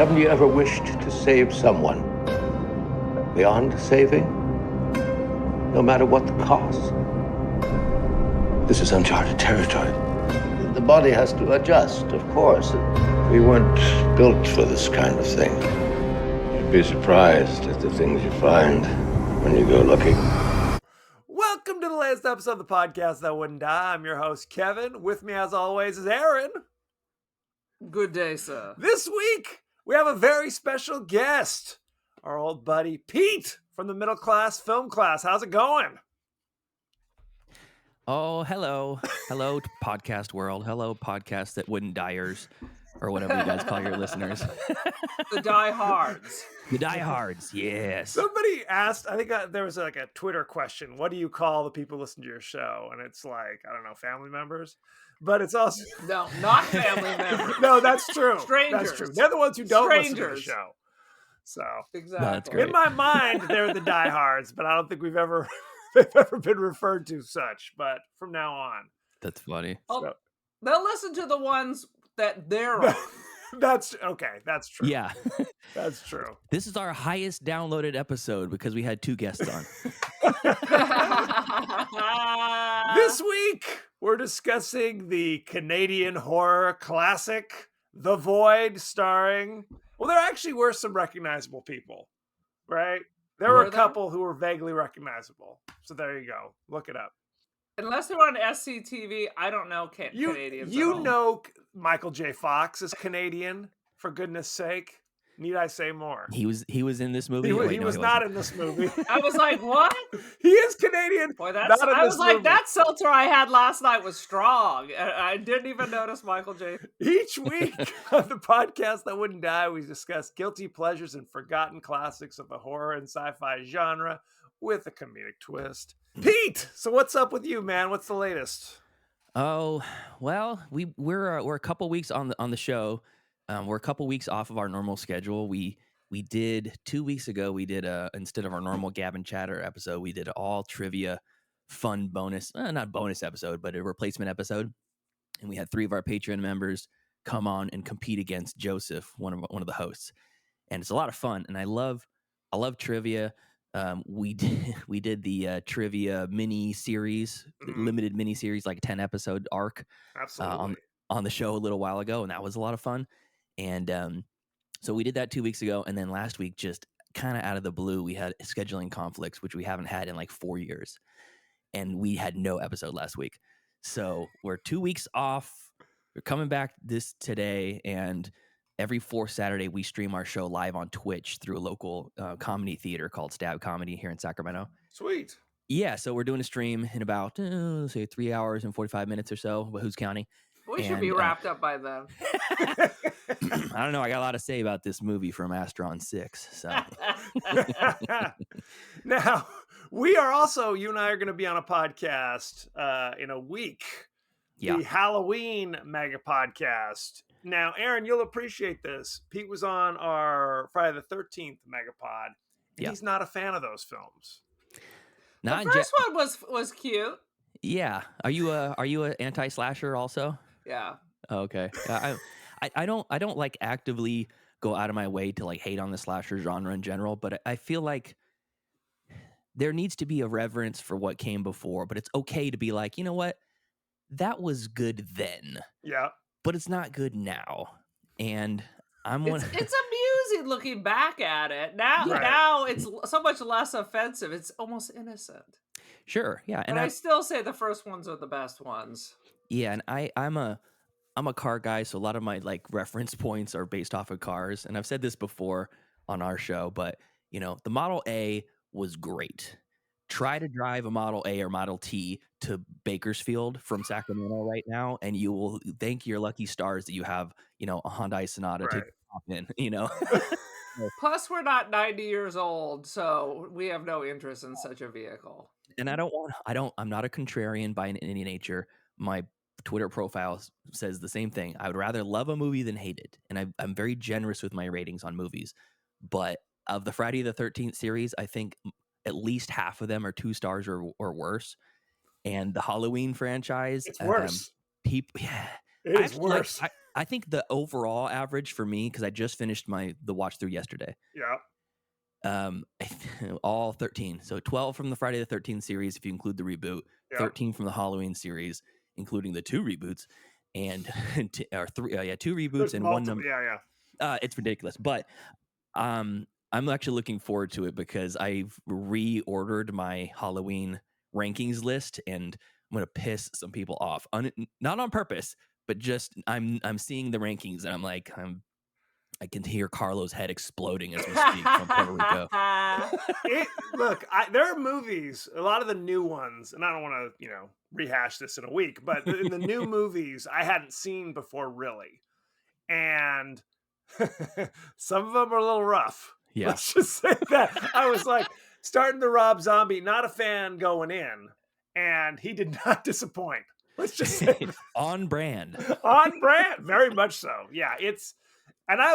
Haven't you ever wished to save someone beyond saving? No matter what the cost? This is uncharted territory. The body has to adjust, of course. We weren't built for this kind of thing. You'd be surprised at the things you find when you go looking. Welcome to the latest episode of the podcast that wouldn't die. I'm your host, Kevin. With me, as always, is Aaron. Good day, sir. This week, we have a very special guest, our old buddy Pete from the Middle Class Film Class. How's it going? Oh, hello. Hello, podcast world. Hello, podcast that wouldn't diers, or whatever you guys call your listeners. The diehards. The diehards, yes. Somebody asked, I think there was like a Twitter question, what do you call the people who listen to your show? And it's like, I don't know, family members? But it's also... No, not family members. No, that's true. Strangers. That's true. They're the ones who don't listen to the show. So, Exactly. No, that's great. in my mind, they're the diehards, but I don't think they've ever been referred to such. But from now on, That's funny. Oh, they'll listen to the ones that they're on. that's okay. That's true. Yeah. That's true. This is our highest downloaded episode because we had two guests on. This week, we're discussing the Canadian horror classic, The Void, starring... Well, there actually were some recognizable people, right? There were Were a there? couple who were vaguely recognizable. So there you go. Look it up. Unless they're on SCTV, I don't know Canadians. You at all. know Michael J. Fox is Canadian, for goodness sake. Need I say more? He was in this movie. He Wait, no, was not in this movie. I was like, what? He is Canadian. Boy, that's. Not in I this was like, movie. that seltzer I had last night was strong. I didn't even notice Michael J. Each week on the podcast that wouldn't die, we discuss guilty pleasures and forgotten classics of the horror and sci-fi genre with a comedic twist. Pete, so what's up with you, man? What's the latest? Oh, well, we're a couple weeks on the show. We're a couple weeks off of our normal schedule. We did 2 weeks ago. We did instead of our normal Gab and Chatter episode, we did an all trivia fun bonus, not bonus episode, but a replacement episode. And we had 3 of our Patreon members come on and compete against Joseph, one of the hosts. And it's a lot of fun. And I love trivia. We did the trivia mini series, limited mini series, like 10 episode arc Absolutely. on the show a little while ago, and that was a lot of fun. And so we did that 2 weeks ago, and then last week, just kind of out of the blue, we had scheduling conflicts, which we haven't had in like 4 years, and we had no episode last week. So we're 2 weeks off. We're coming back today, and every fourth Saturday we stream our show live on Twitch through a local comedy theater called Stab Comedy here in Sacramento. Sweet. Yeah, so we're doing a stream in about say 3 hours and 45 minutes or so. But who's counting? We should be And, wrapped up by then. I don't know. I got a lot to say about this movie from Astron 6. So Now, we are also, you and I are going to be on a podcast in a week. yeah, The Halloween mega podcast. Now, Aaron, you'll appreciate this. Pete was on our Friday the 13th mega pod, and Yeah. he's not a fan of those films. not The first one was cute. yeah. Are you a anti-slasher also? Yeah. Oh, okay. I don't like actively go out of my way to like hate on the slasher genre in general, but I feel like there needs to be a reverence for what came before. But it's okay to be like, you know what, that was good then, Yeah. but it's not good now. And I'm one. It's amusing looking back at it. Now, Right. now it's so much less offensive. It's almost innocent. Sure, yeah, But and I still say the first ones are the best ones. yeah, and I'm a car guy, so a lot of my like reference points are based off of cars. And I've said this before on our show, but you know, the Model A was great. Try to drive a Model A or Model T to Bakersfield from Sacramento right now, and you will thank your lucky stars that you have, you know, a Hyundai Sonata to Right. hop in, you know. Plus, we're not 90 years old, so we have no interest in such a vehicle. And I'm not a contrarian by any nature. My Twitter profile says the same thing. I would rather love a movie than hate it. And I'm very generous with my ratings on movies. But of the Friday the 13th series, I think at least half of them are 2 stars or worse. And the Halloween franchise, It's worse. people, yeah, It is actually like- worse. I think the overall average for me, because I just finished the watch through yesterday. Yeah. All 13. So 12 from the Friday the 13th series, if you include the reboot. Yeah. 13 from the Halloween series, including the 2 reboots, and or 3. 2 reboots There's and multiple, 1 number. Yeah. It's ridiculous, but I'm actually looking forward to it because I've reordered my Halloween rankings list, and I'm gonna piss some people off. Not on purpose, but just I'm seeing the rankings, and I'm like, I can hear Carlo's head exploding as we speak from Puerto Rico. Look, there are movies, a lot of the new ones, and I don't want to, rehash this in a week, but in the new movies I hadn't seen before, really. And some of them are a little rough. Yeah. Let's just say that. I was like, starting the Rob Zombie, not a fan going in, and he did not disappoint. Let's just say that. On brand. On brand, very much so. Yeah, and I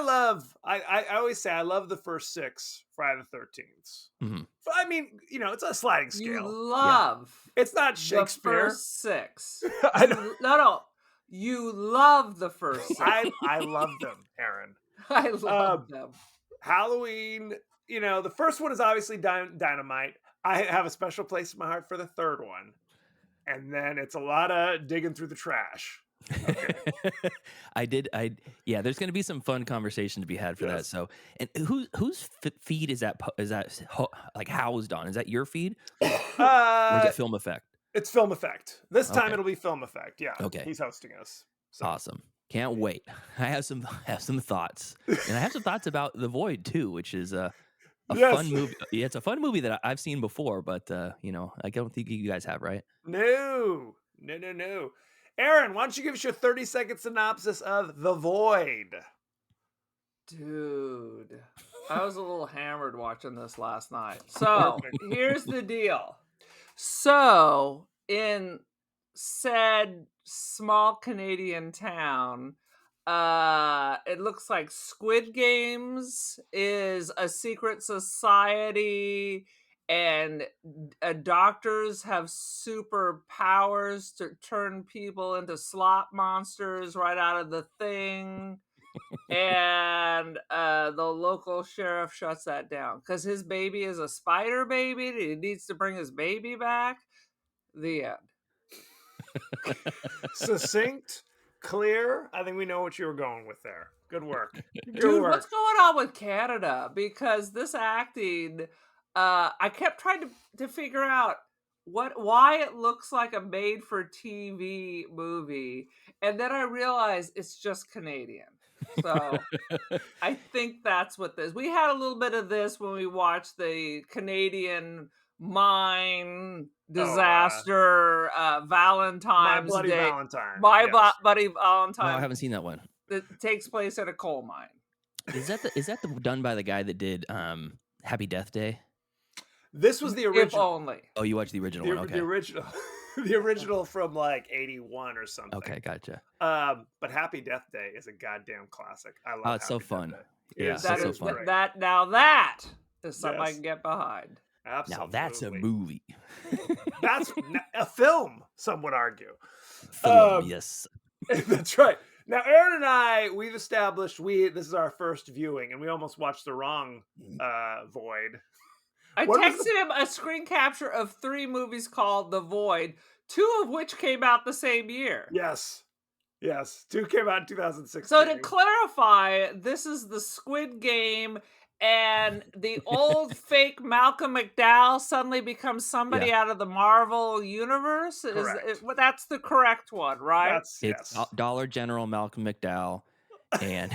always say I love the first 6 Friday the 13th. Mm-hmm. I mean, it's a sliding scale. You love It's not Shakespeare. the first 6. I know. No. You love the first 6. I love them, Aaron. I love them. Halloween, the first one is obviously Dynamite. I have a special place in my heart for the third one. And then it's a lot of digging through the trash. Okay. There's going to be some fun conversation to be had for that. So, and whose feed is that like housed on? Is that your feed? Or is it Film Effect? It's Film Effect. This time Okay. it'll be Film Effect. Yeah. Okay. He's hosting us. So. Awesome. Can't wait. I have some thoughts, and I have some thoughts about The Void too, which is a fun movie. Yeah, it's a fun movie that I've seen before, but I don't think you guys have, right? No. Aaron, why don't you give us your 30-second synopsis of The Void? Dude, I was a little hammered watching this last night. So here's the deal. So in said small Canadian town, it looks like Squid Games is a secret society, and doctors have superpowers to turn people into slot monsters right out of the thing. And the local sheriff shuts that down because his baby is a spider baby. He needs to bring his baby back. The end. Succinct, clear. I think we know what you were going with there. Good work. Dude, what's going on with Canada? Because this acting, I kept trying to figure out why it looks like a made-for-TV movie, and then I realized it's just Canadian. So I think that's what this. We had a little bit of this when we watched the Canadian mine disaster, Valentine's My Bloody Day. Valentine. Bloody Valentine. No, I haven't seen that one. It takes place at a coal mine. Is that done by the guy that did Happy Death Day? This was the If original. only. Oh, you watched the original one. Okay. The original. The original from like 81 or something. Okay, gotcha. But Happy Death Day is a goddamn classic. I love Oh, it's so Happy Death fun. Day. Yeah, It's that's so so fun. great. That is something I Yes. can get behind. Absolutely. Now that's a movie. That's a film, some would argue. Film, yes. That's right. Now, Aaron and I, we've established this is our first viewing, and we almost watched the wrong Void. I What was texted him a screen capture of 3 movies called The Void, 2 of which came out the same year. Yes. 2 came out in 2016. So to clarify, this is the Squid Game, and the old fake Malcolm McDowell suddenly becomes somebody out of the Marvel universe. Correct. That's the correct one, right? It's Dollar General Malcolm McDowell, and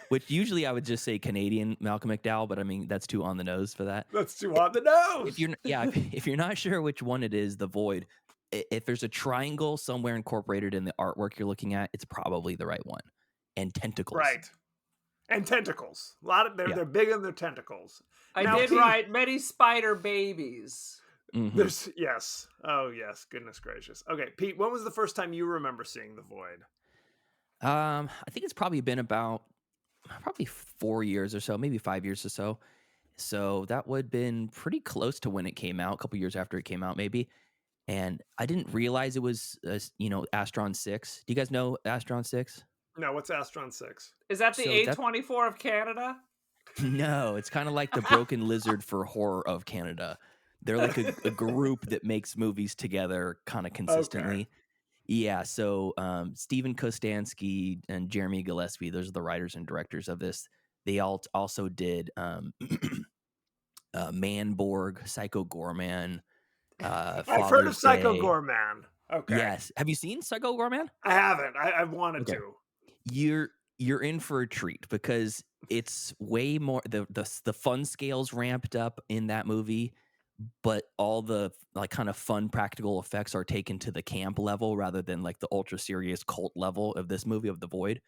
which usually I would just say Canadian Malcolm McDowell, but I mean that's too on the nose for that. That's too on the nose. If you're not sure which one it is, The Void. If there's a triangle somewhere incorporated in the artwork you're looking at, it's probably the right one. And tentacles. Right. And tentacles. A lot of they're big on their tentacles. I Now, did Pete- write many spider babies. Mhm. There's yes. Oh yes. Goodness gracious. Okay, Pete. When was the first time you remember seeing The Void? I think it's probably been about 4 years or so, maybe 5 years or so. So that would have been pretty close to when it came out, a couple years after it came out, maybe. and I didn't realize it was Astron 6. Do you guys know Astron 6? No, what's Astron 6? Is that the So that A24 of Canada? no, it's kind of like the Broken Lizard for horror of Canada. They're like a group that makes movies together kind of consistently. Yeah, so Steven Kostansky and Jeremy Gillespie, those are the writers and directors of this. They also did Manborg, Psycho Gorman, I've heard of Father's Psycho Day. Gorman. Okay. Yes. Have you seen Psycho Gorman? I haven't. I've wanted Okay. to. You're in for a treat because it's way more the fun scales ramped up in that movie, but all the like kind of fun practical effects are taken to the camp level rather than like the ultra serious cult level of this movie of The Void.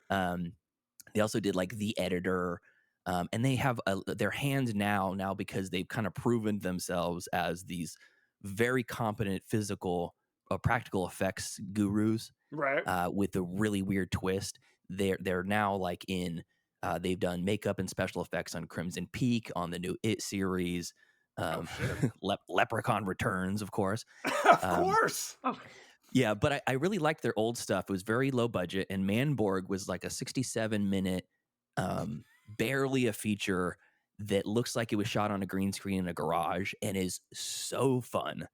They also did like The Editor, and they have their hands now because they've kind of proven themselves as these very competent physical practical effects gurus, Right. with a really weird twist. They're now like in they've done makeup and special effects on Crimson Peak, on the new It series, Leprechaun Returns, of course. Of course. Yeah, but I really liked their old stuff. It was very low budget, and Manborg was like a 67-minute, barely a feature that looks like it was shot on a green screen in a garage and is so fun.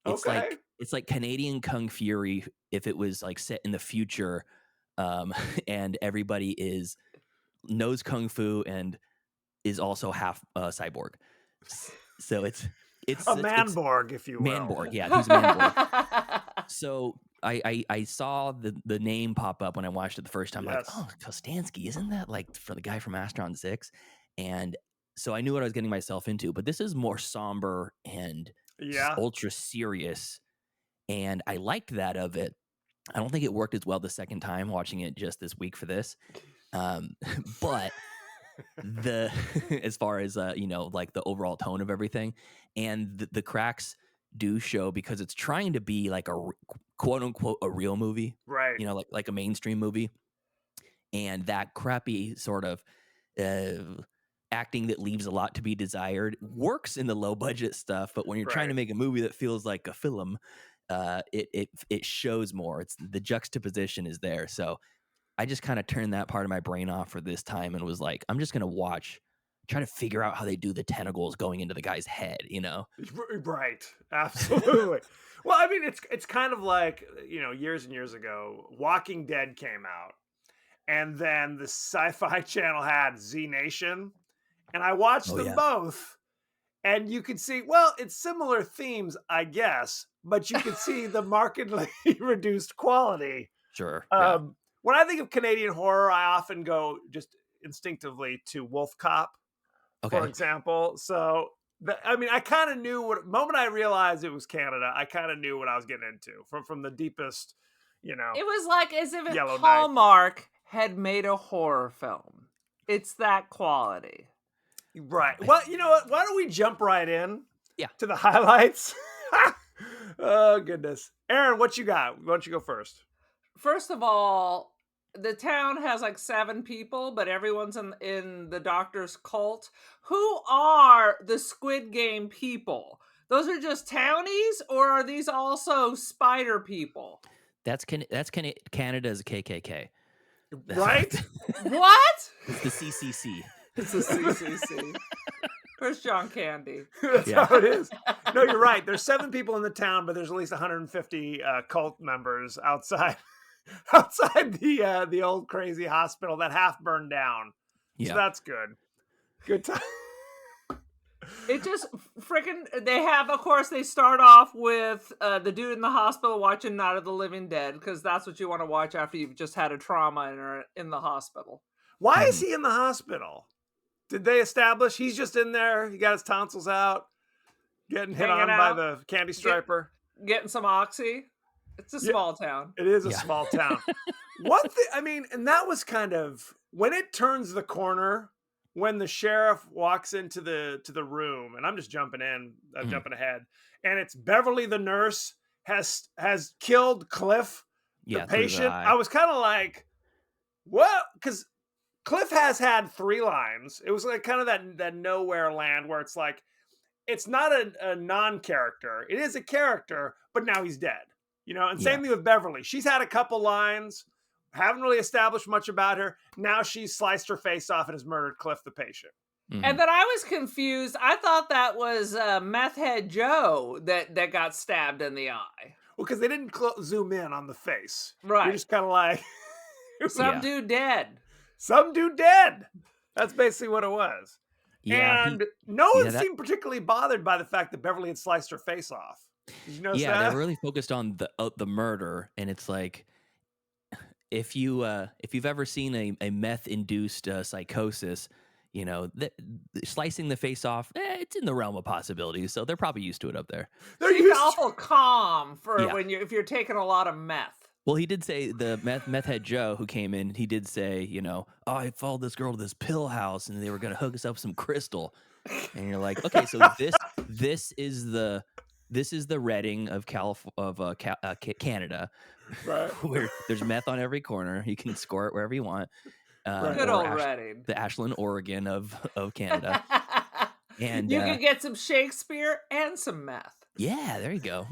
It's Okay. like Canadian Kung Fury if it was like set in the future, and everybody knows kung fu and is also half cyborg. So it's a Manborg, if you will. Manborg, yeah, he's Manborg. So I saw the name pop up when I watched it the first time. Yes. Like, oh, Kostansky, isn't that like for the guy from Astron 6? And so I knew what I was getting myself into. But this is more somber and ultra serious, and I liked that of it. I don't think it worked as well the second time watching it just this week for this, but as far as like the overall tone of everything, and the cracks do show because it's trying to be like a quote unquote a real movie, Right. like a mainstream movie, and that crappy sort of acting that leaves a lot to be desired works in the low budget stuff, but when you're trying to make a movie that feels like a film, it shows more. It's the juxtaposition is there. So I just kind of turned that part of my brain off for this time and was like, I'm just gonna try to figure out how they do the tentacles going into the guy's head, Right. Absolutely. Well, I mean, it's kind of like, years and years ago, Walking Dead came out, and then the Sci-Fi Channel had Z Nation, and I watched them both, and you could see, well, it's similar themes, I guess, but you could see the markedly reduced quality. Sure. When I think of Canadian horror, I often go just instinctively to Wolf Cop, for example. So, I kind of knew moment I realized it was Canada, I kind of knew what I was getting into from the deepest, It was like as if Yellow Hallmark had made a horror film. It's that quality. Right. Well, you know what? Why don't we jump right in to the highlights? Oh, goodness. Aaron, what you got? Why don't you go first? First of all, the town has like 7 people, but everyone's in the doctor's cult. Who are the Squid Game people? Those are just townies, or are these also spider people? That's Canada's KKK. Right? What? It's the CCC. It's the CCC. Where's John Candy? That's how it is. No, you're right. There's 7 people in the town, but there's at least 150 cult members outside the old crazy hospital that half burned down. Yeah. So that's good. Good time. It just freaking, they have, of course, they start off with the dude in the hospital watching Night of the Living Dead, because that's what you want to watch after you've just had a trauma in the hospital. Why is he in the hospital? Did they establish he's just in there? He got his tonsils out, getting hit on by the candy striper, getting some oxy. It's a small town. It is a small town. One thing, and that was kind of when it turns the corner, when the sheriff walks into the room, and I'm just jumping in, jumping ahead, and it's Beverly the nurse has killed Cliff, the patient. I was kind of like, what? Because Cliff has had 3 lines. It was like kind of that nowhere land where it's like, it's not a non-character. It is a character, but now he's dead. And same thing with Beverly. She's had a couple lines, haven't really established much about her. Now she's sliced her face off and has murdered Cliff the patient. Mhm. And then I was confused. I thought that was Meth Head Joe that got stabbed in the eye. Well, because they didn't zoom in on the face. Right. You're just kind of like, Some dude dead. some dude dead. That's basically what it was. Yeah, And no one seemed particularly bothered by the fact that Beverly had sliced her face off. Did you notice that? they were really focused on the murder, and it's like if you've ever seen a meth induced psychosis, slicing the face off, it's in the realm of possibilities. So they're probably used to it up there. They're Seems used awful calm for Yeah. if you're taking a lot of meth. Well, he did say the meth head Joe who came in. He did say, I followed this girl to this pill house, and they were gonna hook us up some crystal. And you're like, okay, so this is the Reading of Canada, Right. where there's meth on every corner. You can score it wherever you want. Good or old Reading. the Ashland, Oregon of Canada. And you can get some Shakespeare and some meth. yeah, there you go.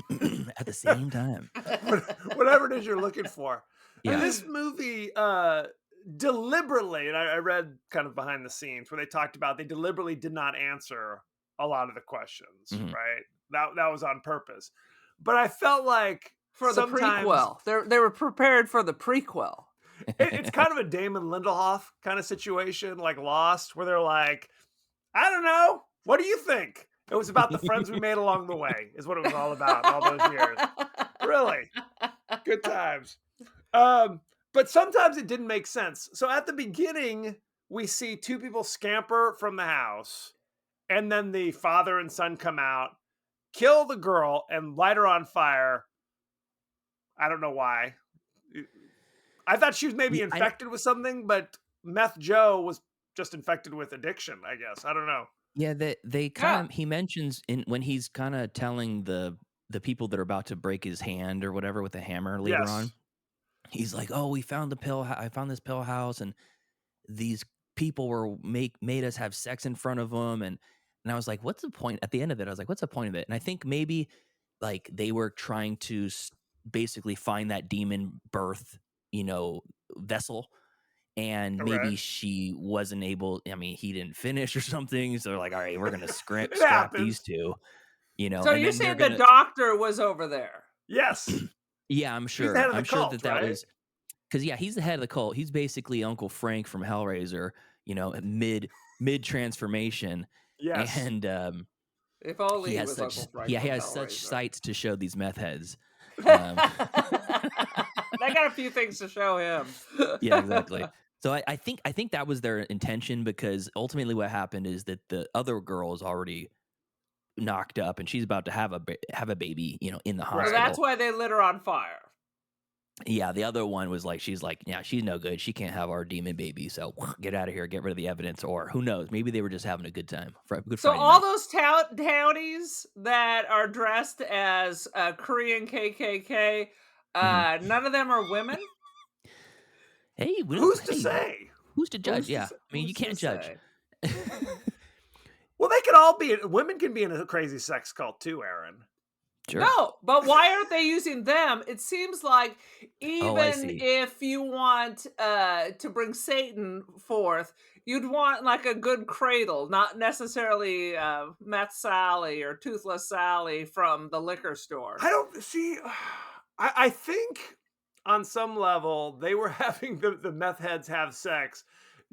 At the same time. Whatever it is you're looking for. Yeah. And this movie deliberately, and I read kind of behind the scenes where they talked about they deliberately did not answer a lot of the questions, Mhm. right? That was on purpose. But I felt like For the prequel. They were prepared for the prequel. it's kind of a Damon Lindelof kind of situation, like Lost, where they're like, I don't know. What do you think? It was about the friends we made along the way, is what it was all about all those years. Really. Good times. But sometimes it didn't make sense. So at the beginning, we see two people scamper from the house, and then the father and son come out, kill the girl, and light her on fire. I don't know why. I thought she was maybe infected with something, but Meth Joe was just infected with addiction, I guess. I don't know. Yeah, they kind of he mentions when he's kind of telling the people that are about to break his hand or whatever with a hammer later on. He's like, "Oh, we found I found this pill house, and these people were made us have sex in front of them." And I was like, "What's the point?" At the end of it, I was like, "What's the point of it?" And I think maybe like they were trying to basically find that demon birth, vessel. And maybe she wasn't able. I mean, he didn't finish or something. So they're like, all right, we're gonna scrap these two. So you're saying the doctor was over there? Yes. Yeah, I'm sure. I'm sure that was because he's the head of the cult. He's basically Uncle Frank from Hellraiser. Mid transformation. Yes. And if only he has was such Uncle Frank he has such sights to show these meth heads. They got a few things to show him. Yeah, exactly. So I think that was their intention, because ultimately what happened is that the other girl is already knocked up and she's about to have a baby, in the hospital. So that's why they lit her on fire. Yeah, the other one was like, she's no good. She can't have our demon baby. So get out of here, get rid of the evidence, or who knows? Maybe they were just having a good time. So all those townies that are dressed as Korean KKK, none of them are women. Hey, who's to say? Who's to judge? I mean, you can't judge. Well, they could all be. Women can be in a crazy sex cult too, Aaron. Sure. No, but why aren't they using them? It seems like even if you want to bring Satan forth, you'd want like a good cradle, not necessarily Meth Sally or Toothless Sally from the liquor store. I don't see. I think on some level they were having the meth heads have sex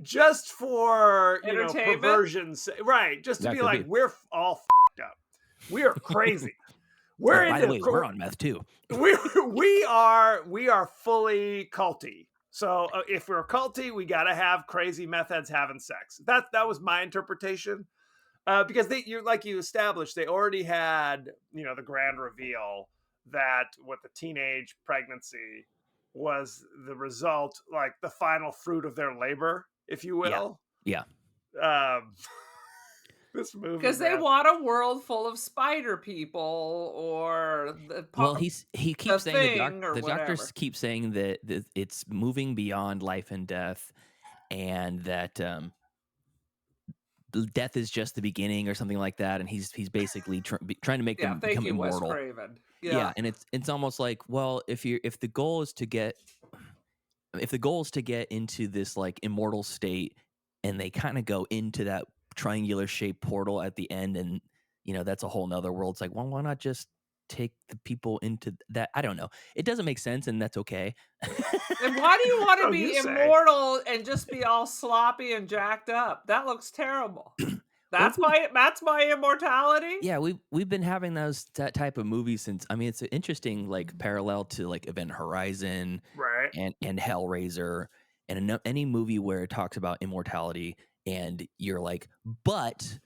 just for perversions, right? Just to be like, we're all f***ed up, we are crazy. We're by the way, we're on meth too. we are fully culty. So if we're culty, we got to have crazy meth heads having sex. That was my interpretation, because you established, they already had the grand reveal that what the teenage pregnancy was the result, like the final fruit of their labor, if you will. Yeah. This movie, because they want a world full of spider people, or he keeps saying the doctors keep saying that it's moving beyond life and death, and that death is just the beginning or something like that, and he's basically trying to make Yeah, them thank become you, Wes immortal. Craven. Yeah, and it's almost like, well, if the goal is to get into this like immortal state, and they kind of go into that triangular shaped portal at the end, and that's a whole nother world. It's like, well, why not just take the people into that? I don't know. It doesn't make sense, and that's okay. And why do you want to So be you say. immortal and just be all sloppy and jacked up? That looks terrible. That's my immortality. Yeah, we've been having that type of movies since. I mean, it's an interesting like parallel to like Event Horizon, Right. and Hellraiser, and any movie where it talks about immortality, and you're like, but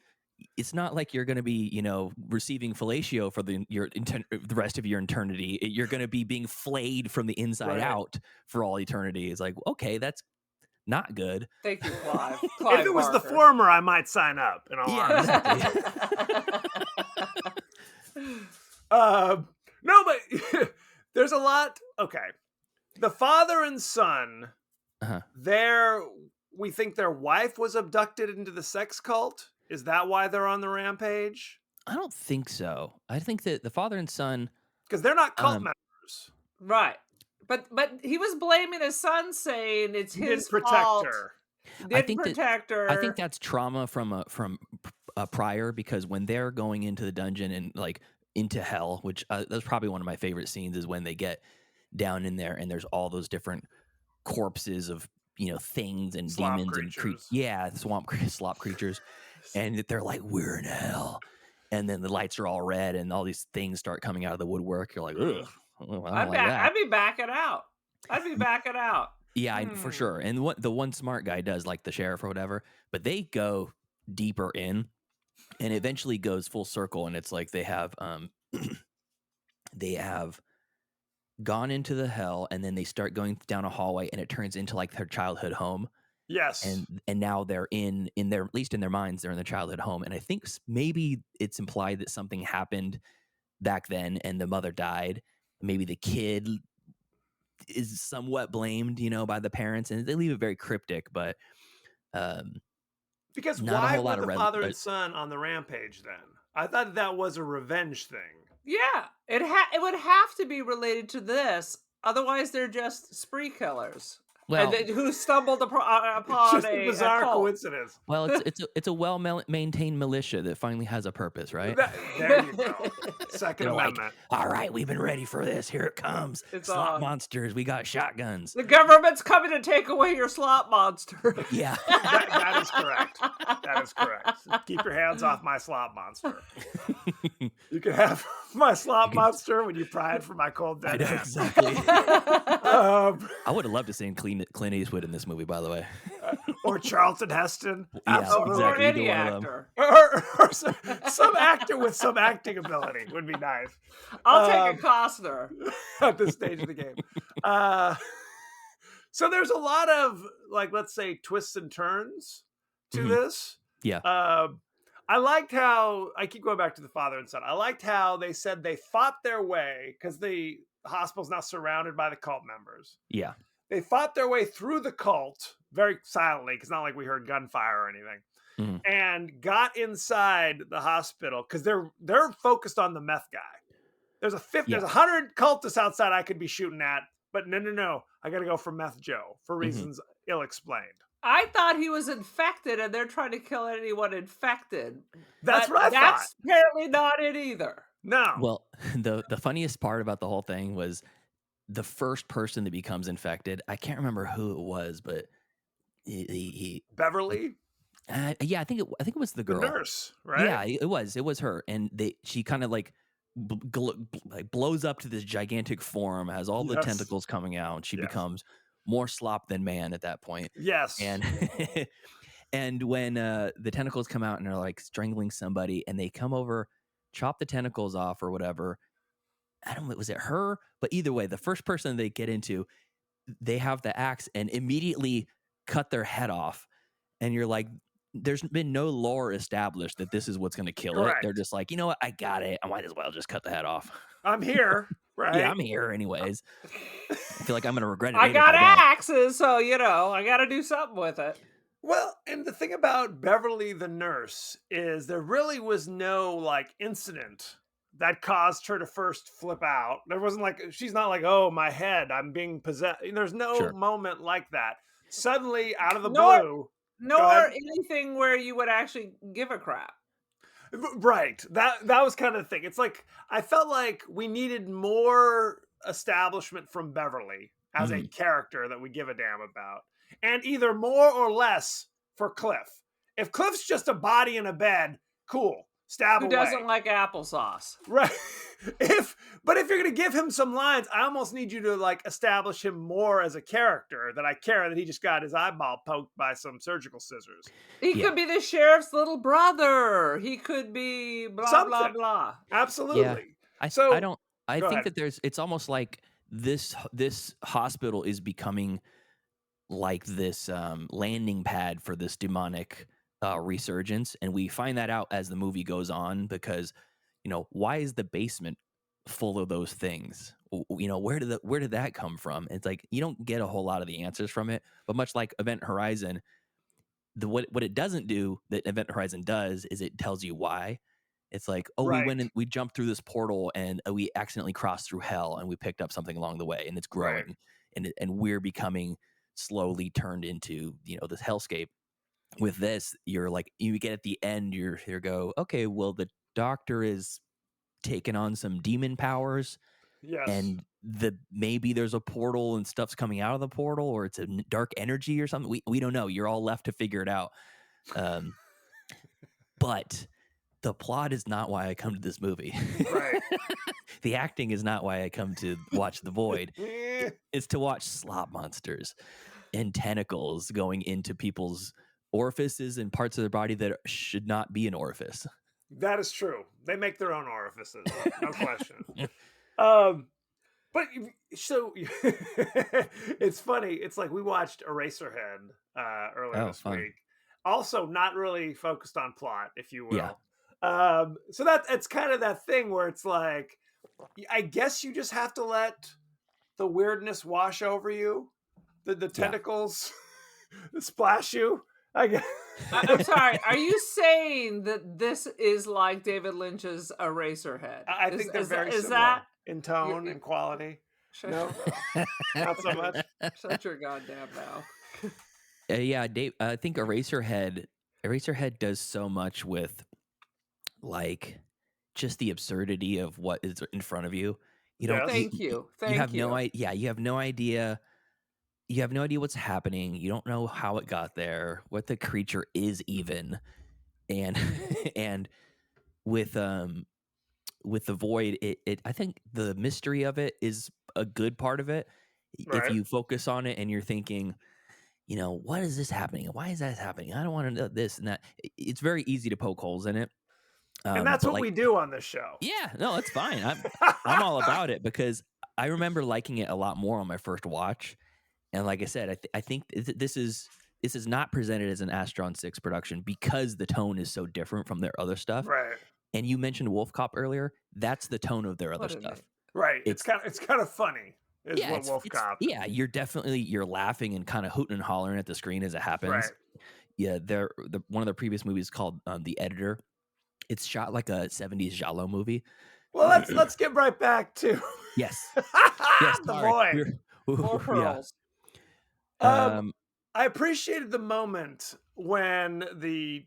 it's not like you're going to be receiving fellatio for the rest of your eternity. You're going to be being flayed from the inside Right. out for all eternity. It's like, okay, that's not good. Thank you, Clive. If it was the Barker. former, I might sign up. In all Yeah, honesty. exactly. No, but there's a lot. Okay, the father and son. Uh-huh. We think their wife was abducted into the sex cult. Is that why they're on the rampage? I don't think so. I think that the father and son, Because they're not cult members. Right. But he was blaming his son, saying it's He his didn't protect fault. her. Didn't protect her. I think that's trauma from prior, because when they're going into the dungeon and like into hell, which that's probably one of my favorite scenes, is when they get down in there and there's all those different corpses of things and Slop demons creatures. and slop creatures, and they're like, we're in hell, and then the lights are all red and all these things start coming out of the woodwork. You're like, ugh. Well, I don't like that. I'd be backing out. Yeah, for sure. And what the one smart guy does, like the sheriff or whatever, but they go deeper in, and eventually goes full circle, and it's like they have gone into the hell, and then they start going down a hallway, and it turns into like their childhood home. Yes. And now they're in their, at least in their minds, they're in the childhood home. And I think maybe it's implied that something happened back then and the mother died. Maybe the kid is somewhat blamed, by the parents, and they leave it very cryptic, but because not a why whole lot were of the father and son on the rampage then? I thought that was a revenge thing. Yeah, it would have to be related to this. Otherwise, they're just spree killers. Well, and who stumbled upon Just a bizarre cult. coincidence. well, it's a well maintained militia that finally has a purpose, right? There you go. Second They're like, Amendment. all right, we've been ready for this. Here it comes. It's Slot on. monsters. We got shotguns. The government's coming to take away your slot monster. Yeah. That is correct. That is correct. Keep your hands off my slot monster. You can have my slot monster when you pry it from my cold I dead know, hand. exactly. I would have loved to see Clint Eastwood in this movie, by the way. Or Charlton Heston. Yeah, Absolutely. Or exactly. any Either one of them. actor. Or some actor with some acting ability would be nice I'll take a Costner. at this stage of the game. So there's a lot of, like, let's say, twists and turns to this. Yeah. I liked how, I keep going back to the father and son. I liked how they said they fought their way, because the hospital's now surrounded by the cult members. Yeah. They fought their way through the cult very silently, because not like we heard gunfire or anything, and got inside the hospital, because they're focused on the meth guy. There's 100 cultists outside I could be shooting at, but no, I got to go for Meth Joe for reasons ill-explained. I thought he was infected, and they're trying to kill anyone infected. That's But what I thought. That's apparently not it either. No. Well, the funniest part about the whole thing was the first person that becomes infected. I can't remember who it was, but he Beverly, yeah, I think it was the the girl. nurse, right? Yeah, it was her, and she kind of like blows up to this gigantic form, has all the Yes. tentacles coming out, and she Yes. becomes more slop than man at that point. Yes. And and when the tentacles come out and are like strangling somebody, and they come over, chop the tentacles off or whatever. I don't know, was it her? But either way, the first person they get into, they have the axe and immediately cut their head off. And you're like, there's been no lore established that this is what's going to kill it. Correct. They're just like, you know what? I got it. I might as well just cut the head off. I'm here, right? Yeah, I'm here anyways. I feel like I'm going to regret it. I later if got I don't. axes, so I got to do something with it. Well, and the thing about Beverly the nurse is there really was no like incident that caused her to first flip out. There wasn't like she's not like, "Oh, my head, I'm being possessed." There's no Sure. moment like that. Suddenly out of the Nor blue, go nor ahead. anything where you would actually give a crap. Right. That was kind of the thing. It's like I felt like we needed more establishment from Beverly as a Mhm. character that we give a damn about. And either more or less for Cliff. If Cliff's just a body in a bed, cool. Stab Who away. doesn't like applesauce? Right. But if you're gonna give him some lines, I almost need you to like establish him more as a character that I care that he just got his eyeball poked by some surgical scissors. He Yeah. could be the sheriff's little brother. He could be blah blah Something. blah. Absolutely. I So don't. I go think ahead. that it's almost like this hospital is becoming like this landing pad for this demonic resurgence, and we find that out as the movie goes on because why is the basement full of those things? Where did that come from? It's like you don't get a whole lot of the answers from it, but much like Event Horizon, what it doesn't do that Event Horizon does is it tells you why. It's like, oh, we went Right. and we jumped through this portal and we accidentally crossed through hell and we picked up something along the way and it's Right. growing and we're becoming slowly turned into this hellscape. With this, you're like you get at the end, you're go, okay, well the doctor is taking on some demon powers Yes. and maybe there's a portal and stuff's coming out of the portal or it's a dark energy or something. We don't know. You're all left to figure it out. But the plot is not why I come to this movie. Right. The acting is not why I come to watch The Void. Eh, It's to watch slop monsters and tentacles going into people's orifices and parts of their body that should not be an orifice. that is true. They make their own orifices, no question. Um, but so it's funny. It's like we watched Eraserhead earlier Oh, this fun. week. Also, not really focused on plot, if you will. Yeah. So it's kind of that thing where it's like, I guess you just have to let the weirdness wash over you, the tentacles splash you. I guess. I'm sorry. Are you saying that this is like David Lynch's Eraserhead? I think they're very is similar that in tone and quality. shut, No, not so much. shut your goddamn mouth. Yeah, Dave. I think Eraserhead does so much with like just the absurdity of what is in front of you. You don't. Yes. Thank you. Thank you have you. no idea. Yeah, you have no idea. You have no idea what's happening. You don't know how it got there, what the creature is even, and and with the Void, it I think the mystery of it is a good part of it. Right. If you focus on it and you're thinking, what is this happening? Why is that happening? I don't want to know this and that. It's very easy to poke holes in it. And that's but what we do on this show. Yeah, no, that's fine. I'm all about it because I remember liking it a lot more on my first watch. And like I said, I think this is not presented as an Astron 6 production because the tone is so different from their other stuff. Right. And you mentioned Wolf Cop earlier. That's the tone of their other What a stuff. name. Right. It's kind of funny. Is Yeah, what Wolf Cop. yeah, you're laughing and kind of hooting and hollering at the screen as it happens. Right. Yeah, one of their previous movies called The Editor. It's shot like a 70s giallo movie. Well, let's get right back to Yes. Yes, the sorry. boy. More pearls. I appreciated the moment when the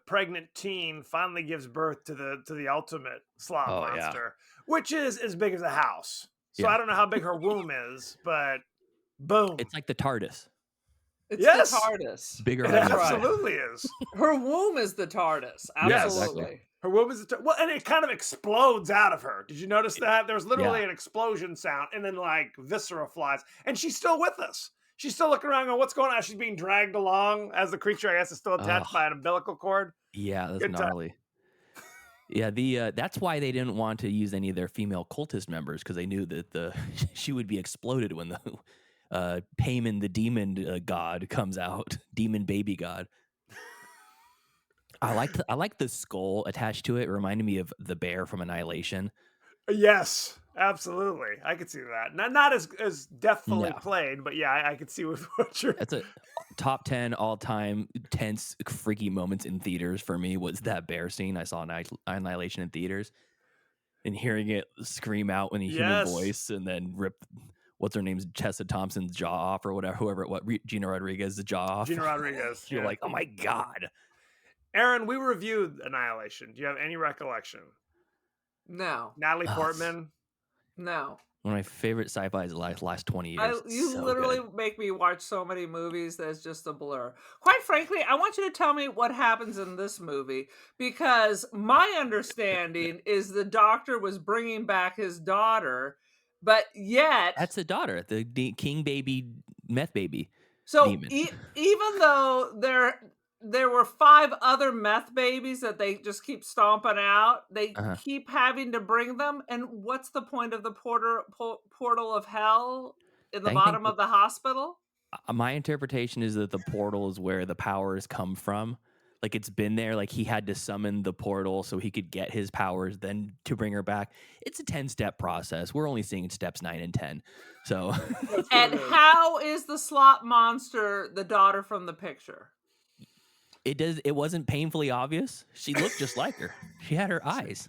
pregnant teen finally gives birth to the ultimate slop monster, which is as big as a house. So Yeah. I don't know how big her womb is, but boom. It's like the TARDIS. It's Yes. the TARDIS. Bigger It than absolutely is. Her womb is the TARDIS. Yes. Absolutely. Exactly. Her womb is well, and it kind of explodes out of her. Did you notice that? There was literally Yeah. an explosion sound, and then like viscera flies, and she's still with us. She's still looking around, going, "What's going on?" She's being dragged along as the creature, I guess, is still attached by an umbilical cord. Yeah, that's Good time. gnarly. Yeah, that's why they didn't want to use any of their female cultist members because they knew that she would be exploded when the Payman the demon god comes out, demon baby god. I like the skull attached to it. It reminded me of the bear from Annihilation. Yes, Absolutely, I could see that. Not as deftly No. played, but yeah, I could see what you're. That's a top 10 all-time tense, freaky moments in theaters for me was that bear scene. I saw Annihilation in theaters, and hearing it scream out in a human Yes. voice and then rip what's her name's Tessa Thompson's jaw off or whatever, whoever it was, Gina Rodriguez's jaw off. Gina Rodriguez. You're yeah. like, oh my God. Aaron, we reviewed Annihilation. Do you have any recollection? No, Natalie Oh, Portman. no. One of my favorite sci-fi's last 20 years. You So literally good. make me watch so many movies that's just a blur. Quite frankly, I want you to tell me what happens in this movie, because my understanding is the doctor was bringing back his daughter, but yet That's the daughter, the king baby, meth baby. so demon. even though there were 5 other meth babies that they just keep stomping out, they Uh-huh. keep having to bring them. And what's the point of the portal of hell in the I think bottom that- of the hospital? My interpretation is that the portal is where the powers come from. Like it's been there, like he had to summon the portal so he could get his powers, then to bring her back. It's a 10-step process. We're only seeing steps 9 and 10. So And how is the slot monster the daughter from the picture? it wasn't painfully obvious. She looked just like her. She had her eyes.